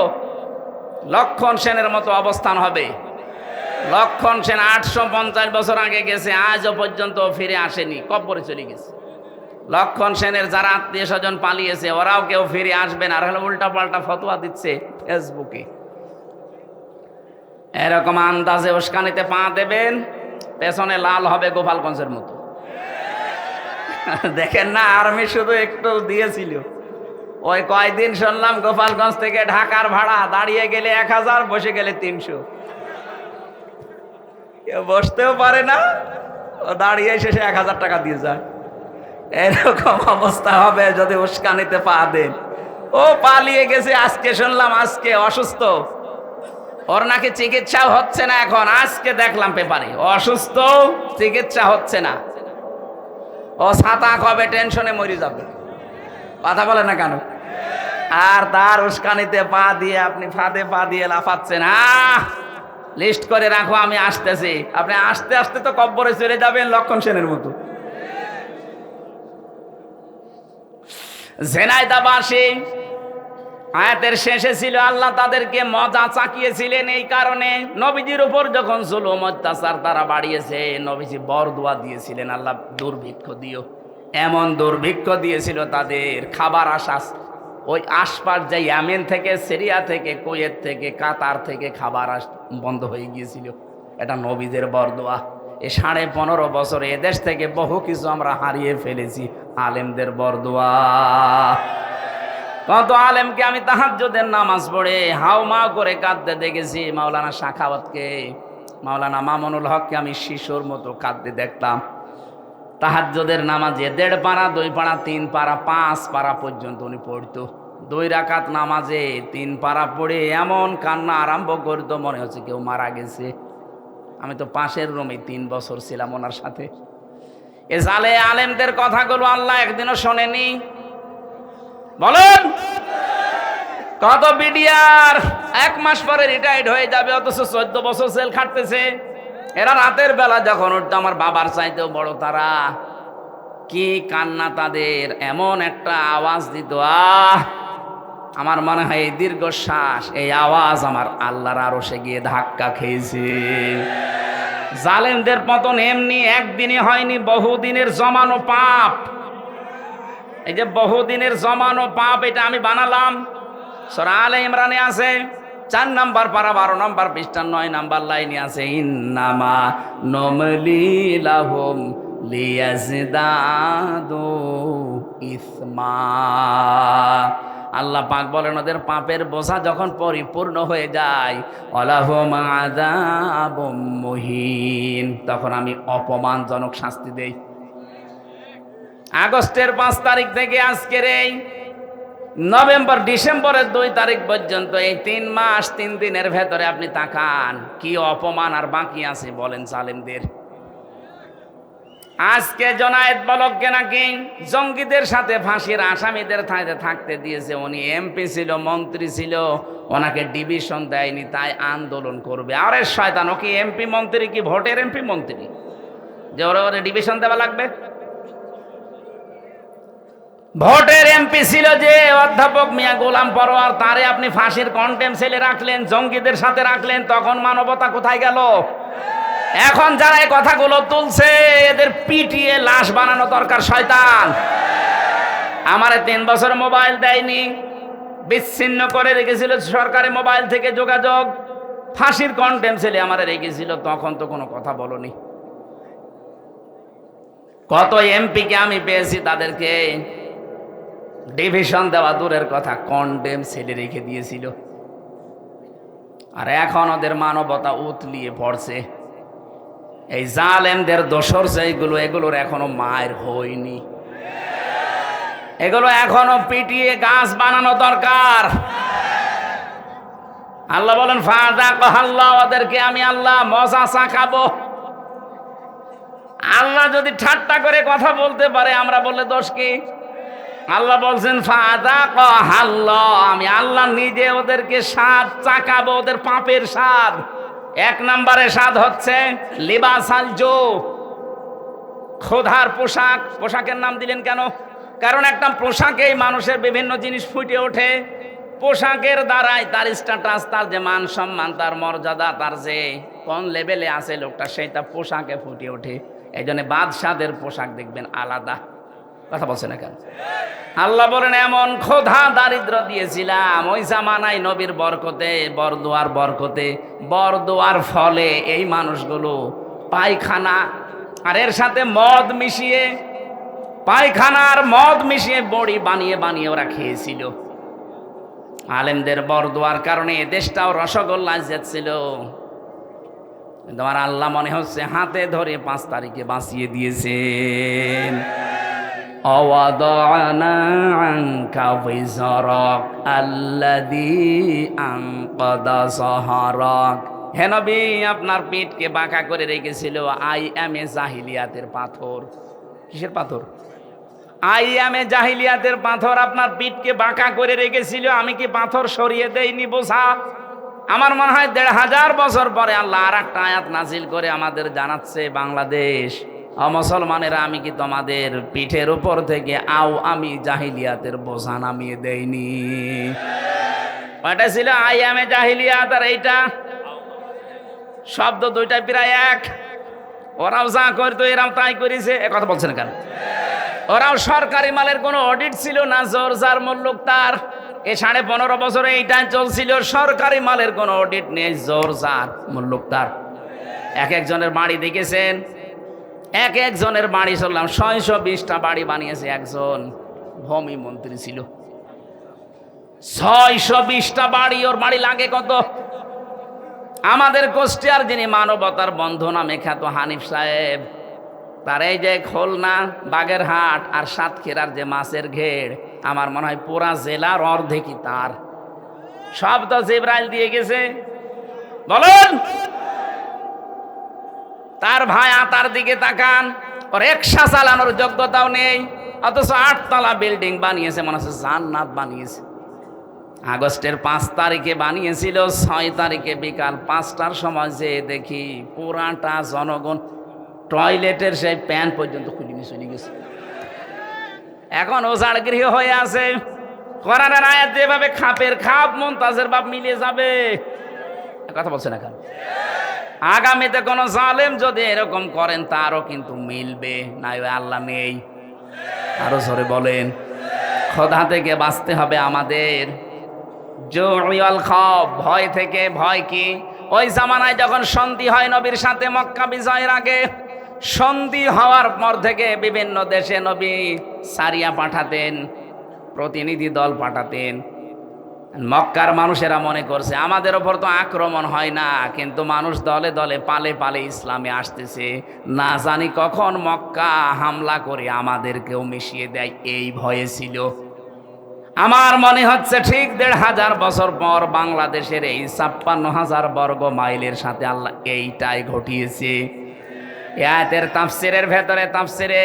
লক্ষণ সেনের মতো অবস্থান হবে। লক্ষণ সেন 850 বছর আগে গেছে, আজও পর্যন্ত ফিরে আসেনি, কবরে চলে গেছে। লক্ষণ সেনের যারা আত্মীয় স্বজন পালিয়েছে, ওরাও কেউ ফিরে আসবে না। আর হলো উল্টা পাল্টা ফতোয়া দিচ্ছে ফেসবুকে। এরকম আন্দাজে উস্কানিতে পা দেবেন, পেছনে লাল হবে গোপালগঞ্জের মতো। দেখেন না, আর্মি শুধু একটু দিয়েছিল। ওই কয়দিন শুনলাম গোপালগঞ্জ থেকে ঢাকার ভাড়া দাঁড়িয়ে গেলে 1000, বসে গেলে 300। কেউ বসতেও পারে না, ও দাঁড়িয়ে শেষে 1000 টাকা দিয়ে যায়। এরকম অবস্থা হবে যদি উস্কানিতে পা দেন। ও পালিয়ে গেছে, আজকে শুনলাম, আজকে অসুস্থ, ওর নাকি চিকিৎসা হচ্ছে না এখন। আজকে দেখলাম পেপারে অসুস্থ, চিকিৎসা হচ্ছে না। ও ছাতা কবে টেনশনে মরে যাবে। কথা বলে না কেন? আর তার উস্কানিতে পা দিয়ে আপনি ফাঁদে পা দিয়ে লাফাচ্ছেন। লিস্ট করে রাখো, আমি আসতেছি। আপনি আস্তে আস্তে তো কব্বরে চলে যাবেন লক্ষণ সেনের মতো। ঝিনাইদহবাসী আয়াতের শেষে ছিল আল্লাহ তাদেরকে মজা চাকিয়েছিলেন। এই কারণে নবীজির উপর যখন জুলুম অত্যাচার তারা বাড়িয়েছে, নবীজি বরদোয়া দিয়েছিলেন, আল্লাহ দুর্ভিক্ষ দিও। এমন দুর্ভিক্ষ দিয়েছিল তাদের, খাবার আসাস ওই আশপাশ যে ইয়ামেন থেকে, সিরিয়া থেকে, কুয়েত থেকে, কাতার থেকে খাবার বন্ধ হয়ে গিয়েছিল। এটা নবীদের বরদোয়া। এই 15.5 বছরে এদেশ থেকে বহু কিছু আমরা হারিয়ে ফেলেছি, আলেমদের বরদোয়া। কত আলেমকে আমি তাহাজ্জুদের নামাজ পড়ে হাউমাউ করে কাঁদতে দেখেছি। মাওলানা শাখাওয়াতকে, মাওলানা মামুনুল হককে আমি শিশুর মতো কাঁদতে দেখতাম। তাহাজ্জুদের নামাজে 1.5 পারা, 2 পারা, 3 পারা, 5 পারা পর্যন্ত উনি পড়তো। 2 রাকাত নামাজে 3 পারা পড়ে এমন কান্না আরম্ভ করতো, মনে হচ্ছে কেউ মারা গেছে। আমি তো পাশের রুমে 3 বছর ছিলাম ওনার সাথে। এ জালে আলেমদের কথাগুলো আল্লাহ একদিনও শোনেনি? বলেন, কত বিডিআর 1 মাস পরে রিটায়ার্ড হয়ে যাবে, অথচ 14 বছর জেল খাটতেছে। এরা রাতের বেলা যখন উঠতো আমার বাবার চাইতেও বড় তারা। কি কান্না তাদের, এমন একটা আওয়াজ দিত, আমার মনে হয় এই দীর্ঘশ্বাস, এই আওয়াজ আমার আল্লাহর আরশে গিয়ে ধাক্কা খেয়েছে। জালেমদের পতন এমনি একদিনে হয়নি, বহুদিনের জমানো পাপ। এই যে বহুদিনের জমানো পাপ, এটা আমি বানালাম। সূরা আলে ইমরানে আছে 4 নাম্বার পারা 12 নাম্বার পৃষ্ঠা 9 নাম্বার লাইনে আছে, ইন্নামা নমলি লাহুম লিয়াজদাদু ইসমা। আল্লাহ পাক বলেন ওদের পাপের বোঝা যখন পরিপূর্ণ হয়ে যায়, ওয়ালাহুম আযাবুম মুহিন, তখন আমি অপমানজনক শাস্তি দেই। আগস্টের 5 তারিখ থেকে আজকের এই নভেম্বর ডিসেম্বরের 2 তারিখ পর্যন্ত, এই 3 মাস 3 দিনের ভেতরে আপনি তাকান কি অপমান আর বাকি আছে বলেন জালেমদের। আজকে জনায়েত বলককে নাকি জঙ্গিদের সাথে ফাঁসির আসামিদের থাকতে দিয়েছে। উনি এমপি ছিল, মন্ত্রী ছিল, ওনাকে ডিভিশন দেয়নি, তাই আন্দোলন করবে। আরে শয়তান, ও কি এমপি মন্ত্রী, কি ভোটের এমপি মন্ত্রী যে ওরে ডিভিশন দেওয়া লাগবে? ভোটের এমপি ছিল যে অধ্যাপক মিয়া গোলাম পরোয়ার, তারে আপনি ফাঁসির কন্টেম সেলে রাখলেন, জঙ্গিদের সাথে রাখলেন, তখন মানবতা কোথায় গেল? এখন যারা এই কথাগুলো তুলছে এদের পিটিয়ে লাশ বানানো দরকার। শয়তান আমারে 3 বছর মোবাইল দেয়নি, বিচ্ছিন্ন করে রেখেছিল সরকারি মোবাইল থেকে যোগাযোগ, ফাঁসির কন্টেম সেলে আমারে রেখেছিল, তখন তো কোনো কথা বলনি। কত এমপিকে আমি পেয়েছি, তাদেরকে ডিভিশন দেওয়া দূরের কথা, কন্ডেম সেলে রেখে দিয়েছিল। আর এখন ওদের মানবতা উতলিয়ে পড়ছে। এই জালেমদের দোসর যেগুলো, এগুলোর এখনো মায়ের হয়নি, এগুলো এখনো পিটিয়ে গাছ বানানো দরকার। আল্লাহ বলেন ফাযাকাল্লাহ, ওদেরকে আমি আল্লাহ মজা চাখাবো। আল্লাহ যদি ঠাট্টা করে কথা বলতে পারে, আমরা বললে দোষ কি? আল্লাহ বলছেন ফাযাকাল্লাহ, আমি আল্লাহ নিজে ওদেরকে স্বাদ চাকাবো, ওদের পাপের স্বাদ। 1 নম্বরে স্বাদ হচ্ছে লিবাসাল জো, খোদার পোশাক। পোশাকের নাম দিলেন কেন? কারণ একটা পোশাকেই মানুষের বিভিন্ন জিনিস ফুটে ওঠে। পোশাকের দ্বারাই তার স্ট্যাটাস, তার যে মান সম্মান, তার মর্যাদা, তার যে কোন লেভেলে আছে লোকটা, সেটা পোশাকে ফুটে ওঠে। এই জন্য বাদশাদের পোশাক দেখবেন আলাদা। কথা বলছে না কেন? আল্লাহ বলেন এমন খোদা দারিদ্র দিয়েছিলাম ওই জামানায় নবীর বরকতে, বরদোয়ার বরকতে, বরদোয়ার ফলে এই মানুষগুলো পায়খানা আর এর সাথে মদ মিশিয়ে, পায়খানা আর মদ মিশিয়ে বড়ি বানিয়ে বানিয়ে ওরা খেয়েছিল। আলেমদের বরদোয়ার কারণে এ দেশটাও রসগোল্লায় যাচ্ছিল। কিন্তু আমার আল্লাহ মনে হচ্ছে হাতে ধরে 5 তারিখে বাঁচিয়ে দিয়েছেন। অওয়াদানা আনকা বিজরাক আল্লাযী আনকাদা যাহরাক। হে নবী, আপনার পিঠকে বাঁকা করে রেখেছিল আইয়ামে জাহিলিয়াতের পাথর। কিসের পাথর? আইয়ামে জাহিলিয়াতের পাথর আপনার পিঠকে বাঁকা করে রেখেছিল। আমি কি পাথর সরিয়ে দেইনি বোঝা? আমার মনে হয় 1500 বছর পরে আল্লাহ আর একটা আয়াত নাজিল করে আমাদের জানাচ্ছে, বাংলাদেশ মুসলমানেরা, আমি কি তোমাদের পিঠের উপর থেকে আমি জাহিলিয়াতের বোঝা নামিয়ে দেইনি? ওটা ছিল আইয়ামে জাহিলিয়াত, আর এইটা শব্দ দুইটা প্রায় এক। ওরাও যা করতো এরাও তাই করেছে। এ কথা বলছেন কেন? ওরাও সরকারি মালের কোনো অডিট ছিল না, জোর যার মূল্যক তার। এই 15.5 বছরে এইটাই চলছিল, সরকারি মালের কোনো অডিট নেই, জোর যার মূল্যক তার। এক একজনের বাড়ি দেখেছেন, এক একজনের বাড়ি চললাম 620টা বাড়ি বানিয়েছে একজন ভূমি মন্ত্রী ছিল। 620টা বাড়ি, ওর বাড়ি লাগে কত? আমাদের কুষ্টিয়ার যিনি মানবতার বন্ধু নামে খ্যাত হানিফ সাহেব, তার এই যে খুলনা, বাগেরহাট আর সাতক্ষীরার যে মাছের ঘেড়, আমার মনে হয় পুরা জেলার অর্ধেকই তার। সব তো জিবরাইল দিয়ে গেছে। বলেন, তার ভাই তার দিকে তাকান, ওর রিকশা চালানোর যোগ্যতাও নেই, অথচ 8 তলা বিল্ডিং বানিয়েছে, মনে হচ্ছে জান্নাত বানিয়েছে। আগস্টের 5 তারিখে বানিয়েছিল, 6 তারিখে বিকাল 5টার সময় যে দেখি পুরাটা জনগণ টয়লেটের সেই প্যান পর্যন্ত খুলে নিয়ে চলে গেছে। এখন ওজাড় গৃহ হয়ে আছে। কোরআনের আয়াত যেভাবে খাপের খাপ মুনতাজের বাপ মিলিয়ে যাবে, কথা বলছে না কেন? আগামীতে কোন জালেম যদি এরকম করেন তারও কিন্তু মিলবে না, আল্লাহ নেই। আরো জোরে বলেন, খোদা থেকে বাঁচতে হবে আমাদের। জুইল খৌফ, ভয় থেকে। ভয় কি? ওই জামানায় যখন সন্ধি হয় নবীর সাথে মক্কা বিজয়ের আগে, সন্ধি হওয়ার পর থেকে বিভিন্ন দেশে নবী সারিয়া পাঠাতেন, প্রতিনিধি দল পাঠাতেন। মক্কার মানুষেরা মনে করছে আমাদের ওপর তো আক্রমণ হয় না, কিন্তু মানুষ দলে দলে পালে পালে ইসলামে আসতেছে, না জানি কখন মক্কা হামলা করে আমাদেরকেও মিশিয়ে দেয়, এই ভয়ে ছিল। আমার মনে হচ্ছে ঠিক 1500 বছর পর বাংলাদেশের এই 56,000 বর্গ মাইলের সাথে আল্লাহ এইটাই ঘটিয়েছে। এই আয়াতের তাফসিরের ভেতরে, তাফসিরে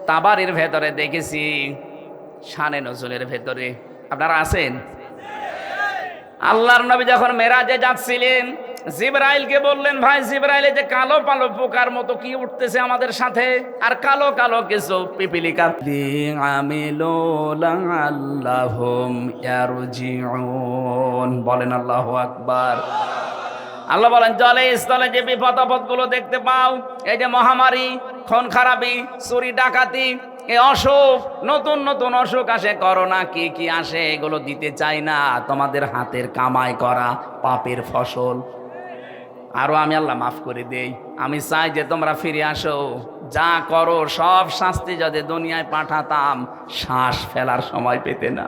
তাবারির ভেতরে দেখেছি, শানে নজুলের ভেতরে আপনারা আছেন। আল্লাহর নবী যখন মেরাজে যাচ্ছিলেন, জিবরাইলকে বললেন, ভাই জিবরাইল, এই যে কালো কালো পোকার মতো কি উঠতেছে আমাদের সাথে, আর কালো কালো কিছু পিপিলিকা। বলেন আল্লাহু আকবার। আল্লাহ বলেন, জলে স্থলে যে বিপদ আপদ গুলো দেখতে পাও, এই যে মহামারী, খুন খারাপি, চুরি ডাকাতি, এই অসুখ, নতুন নতুন অসুখ আসে, করোনা, কি কি আসে, এগুলো দিতে চাই না, তোমাদের হাতের কামাই করা পাপের ফসল। আরো আমি আল্লাহ মাফ করে দেই। আমি চাই যে তোমরা ফিরে আসো, যা করো সব শাস্তি যদি দুনিয়ায় পাঠাতাম, শ্বাস ফেলার সময় পেতে না।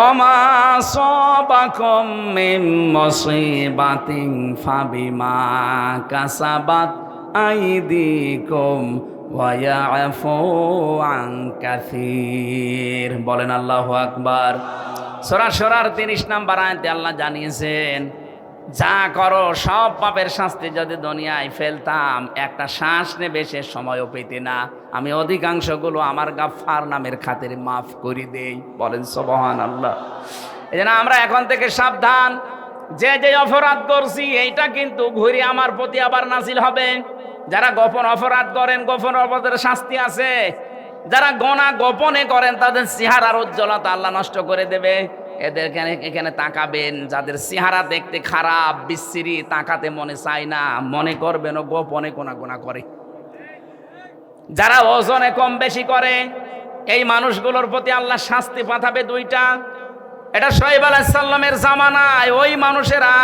ওমা সাবাকুম মিন মুসিবাতিন ফাবিমা কাসাবাত আইদিকুম ওয়া ইয়াফু আন কাসীর। বলেন আল্লাহু আকবার। সূরা শুরার 30 নম্বর আয়াতে আল্লাহ জানিয়েছেন, যা করো সব পাপের শাস্তি যদি দুনিয়ায় ফেলতাম, একটা শ্বাস নেবে সে সময়ও পেতে না। আমি অধিকাংশগুলো আমার গাফফার নামের খাতিরে মাফ করে দেই। বলেন সুবহানাল্লাহ। এজন্য আমরা এখন থেকে সাবধান, যে যে অপরাধ করছি এইটা কিন্তু ঘুরে আমার প্রতি আবার নাজিল হবে। যারা গোপন অপরাধ করেন, গোপন অপরাধের শাস্তি আছে। যারা গোনা গোপনে করেন তাদের চেহারার উজ্জ্বলতা আল্লাহ নষ্ট করে দেবে। এদের এখানে তাকাবেন, যাদের চেহারা দেখতে খারাপ, বিশ্রী, তাকাতে মনে চায় না, মনে করবেন ও গোপনে কোনা গোনা করে। যারা ওজনে কম বেশি করে, এই মানুষগুলোর প্রতি আল্লাহ শাস্তি পাঠাবে দুইটা। এটা শুআয়ব আলাইহিস সালামের জামানায় ওই মানুষেরা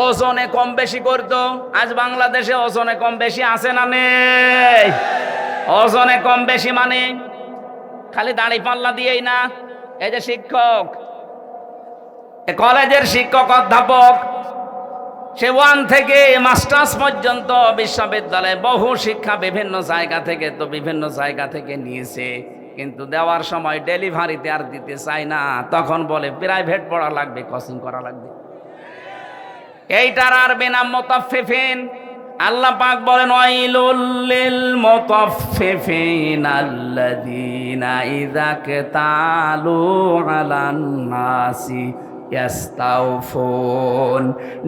ওজনে কম বেশি করতো। আজ বাংলাদেশে ওজনে কম বেশি আছে না নেই? ওজনে কম বেশি মানে খালি দাড়ি পাল্লা দিয়েই না। এই যে শিক্ষক, কলেজের শিক্ষক অধ্যাপক, সে 1 থেকে মাস্টার্স পর্যন্ত বিশ্ববিদ্যালয়ে বহু শিক্ষা বিভিন্ন জায়গা থেকে নিয়েছে, কিন্তু দেওয়ার সময় ডেলিভারিতে আর দিতে চায় না। তখন বলে প্রাইভেট পড়া লাগবে, কোচিং করা লাগবে। এইটার আর বেনাম মুতাফফিফিন। আল্লাহ পাক বলেন, ওয়াইলুল লিল মুতাফফিফিন আল্লাযীনা ইযা কাতালু আলান নাসি ইয়াস্তাউফুন।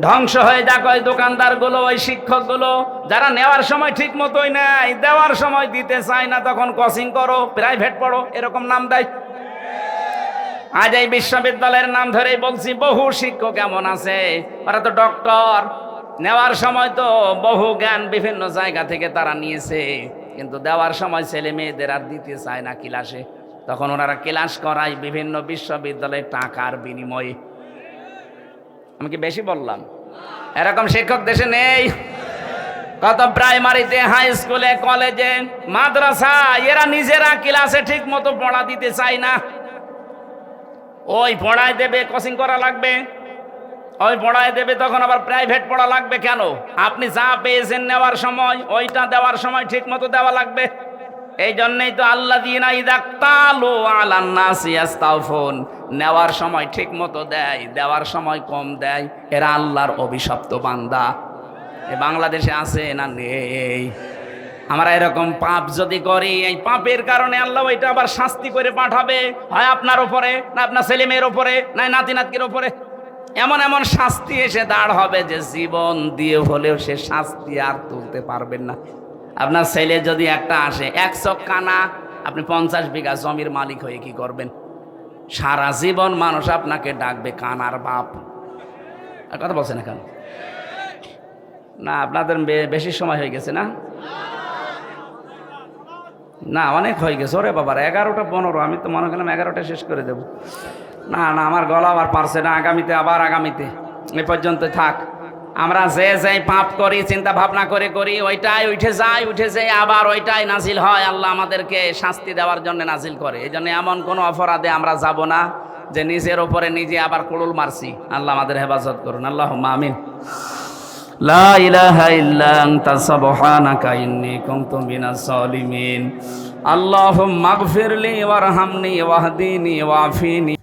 ধ্বংস হয়ে যাক ওই দোকানদারগুলো, ওই শিক্ষকগুলো যারা নেওয়ার সময় ঠিক মতোই নেয়, দেওয়ার সময় দিতে চায় না, তখন কোচিং করো, প্রাইভেট পড়ো, এরকম নাম দেয়। আজ এই বিশ্ববিদ্যালয়ের নাম ধরেই বলছি, বহু শিক্ষক এমন আছে, ওরা তো ডক্টর, নেওয়ার সময় তো বহু জ্ঞান বিভিন্ন জায়গা থেকে তারা নিয়েছে, কিন্তু দেওয়ার সময় ছেলে মেয়েদের আর দিতে চায় না ক্লাসে, তখন ওনারা ক্লাস করায় বিভিন্ন বিশ্ববিদ্যালয়ে টাকার বিনিময়ে। আমি কি বেশি বললাম? এরকম শিক্ষক দেশে নেই? কত প্রাইমারিতে, হাই স্কুলে, কলেজে, মাদ্রাসা, এরা নিজেরা ক্লাসে ঠিক মতো পড়া দিতে চায় না। ওই পড়ায় দেবে, কোচিং করা লাগবে, ওই পড়ায় দেবে, তখন আবার প্রাইভেট পড়া লাগবে। কেন? আপনি যা পেয়েছেন নেওয়ার সময়, ওইটা দেওয়ার সময় ঠিক মতো দেওয়া লাগবে। এই জন্যই তো আল্লাযীনা ইযা ক্তালু আলান নাসি ইস্তাউফুন, নেওয়ার সময় ঠিক মতো দেয়, দেওয়ার সময় কম দেয়, এরা আল্লাহর অভিশপ্ত বান্দা। এ বাংলাদেশে আছে না নেই? আমরা এরকম পাপ যদি করি, এই পাপের কারণে আল্লাহ ওইটা আবার শাস্তি করে পাঠাবে, হয় আপনার উপরে, না আপনার ছেলে মেয়ের উপরে, না নাতি নাতনির উপরে। এমন এমন শাস্তি এসে দাঁড় হবে যে জীবন দিয়ে হলেও সে শাস্তি আর তুলতে পারবেন না। আপনার ছেলে যদি একটা আসে 100 কানা, আপনি 50 বিঘা জমির মালিক হয়ে কি করবেন? সারা জীবন মানুষ আপনাকে ডাকবে কানার বাপ। আর কথা বলছেন এখন না? আপনাদের বেশি সময় হয়ে গেছে না? না, অনেক হয়ে গেছে। ওরে বাবার, 11টা 15, আমি তো মনে করলাম 11টা শেষ করে দেব। না না, আমার গলা আবার পারছে না, আগামীতে আবার আগামীতে, এ পর্যন্ত থাক। আমরা যে পাপ করি, চিন্তা ভাবনা করে করি, ওইটাই উঠে যায়, আবার ওইটাই নাজিল হয়। আল্লাহ আমাদেরকে শাস্তি দেওয়ার জন্য নাজিল করে। এই জন্য এমন কোনো অপরাধে আমরা যাব না যে নিজের ওপরে নিজে আবার কুড়ুল মারছি। আল্লাহ আমাদের হেফাজত করুন, আল্লাহুম্মা আমিন। লা ইলাহা ইল্লা আনতা সুবহানাকা ইন্নী কুনতু মিনাজ জালিমিন। আল্লাহুম্মা আগফিরলি ওয়ারহামনি ওয়াহদিনি ওয়াআফিনি।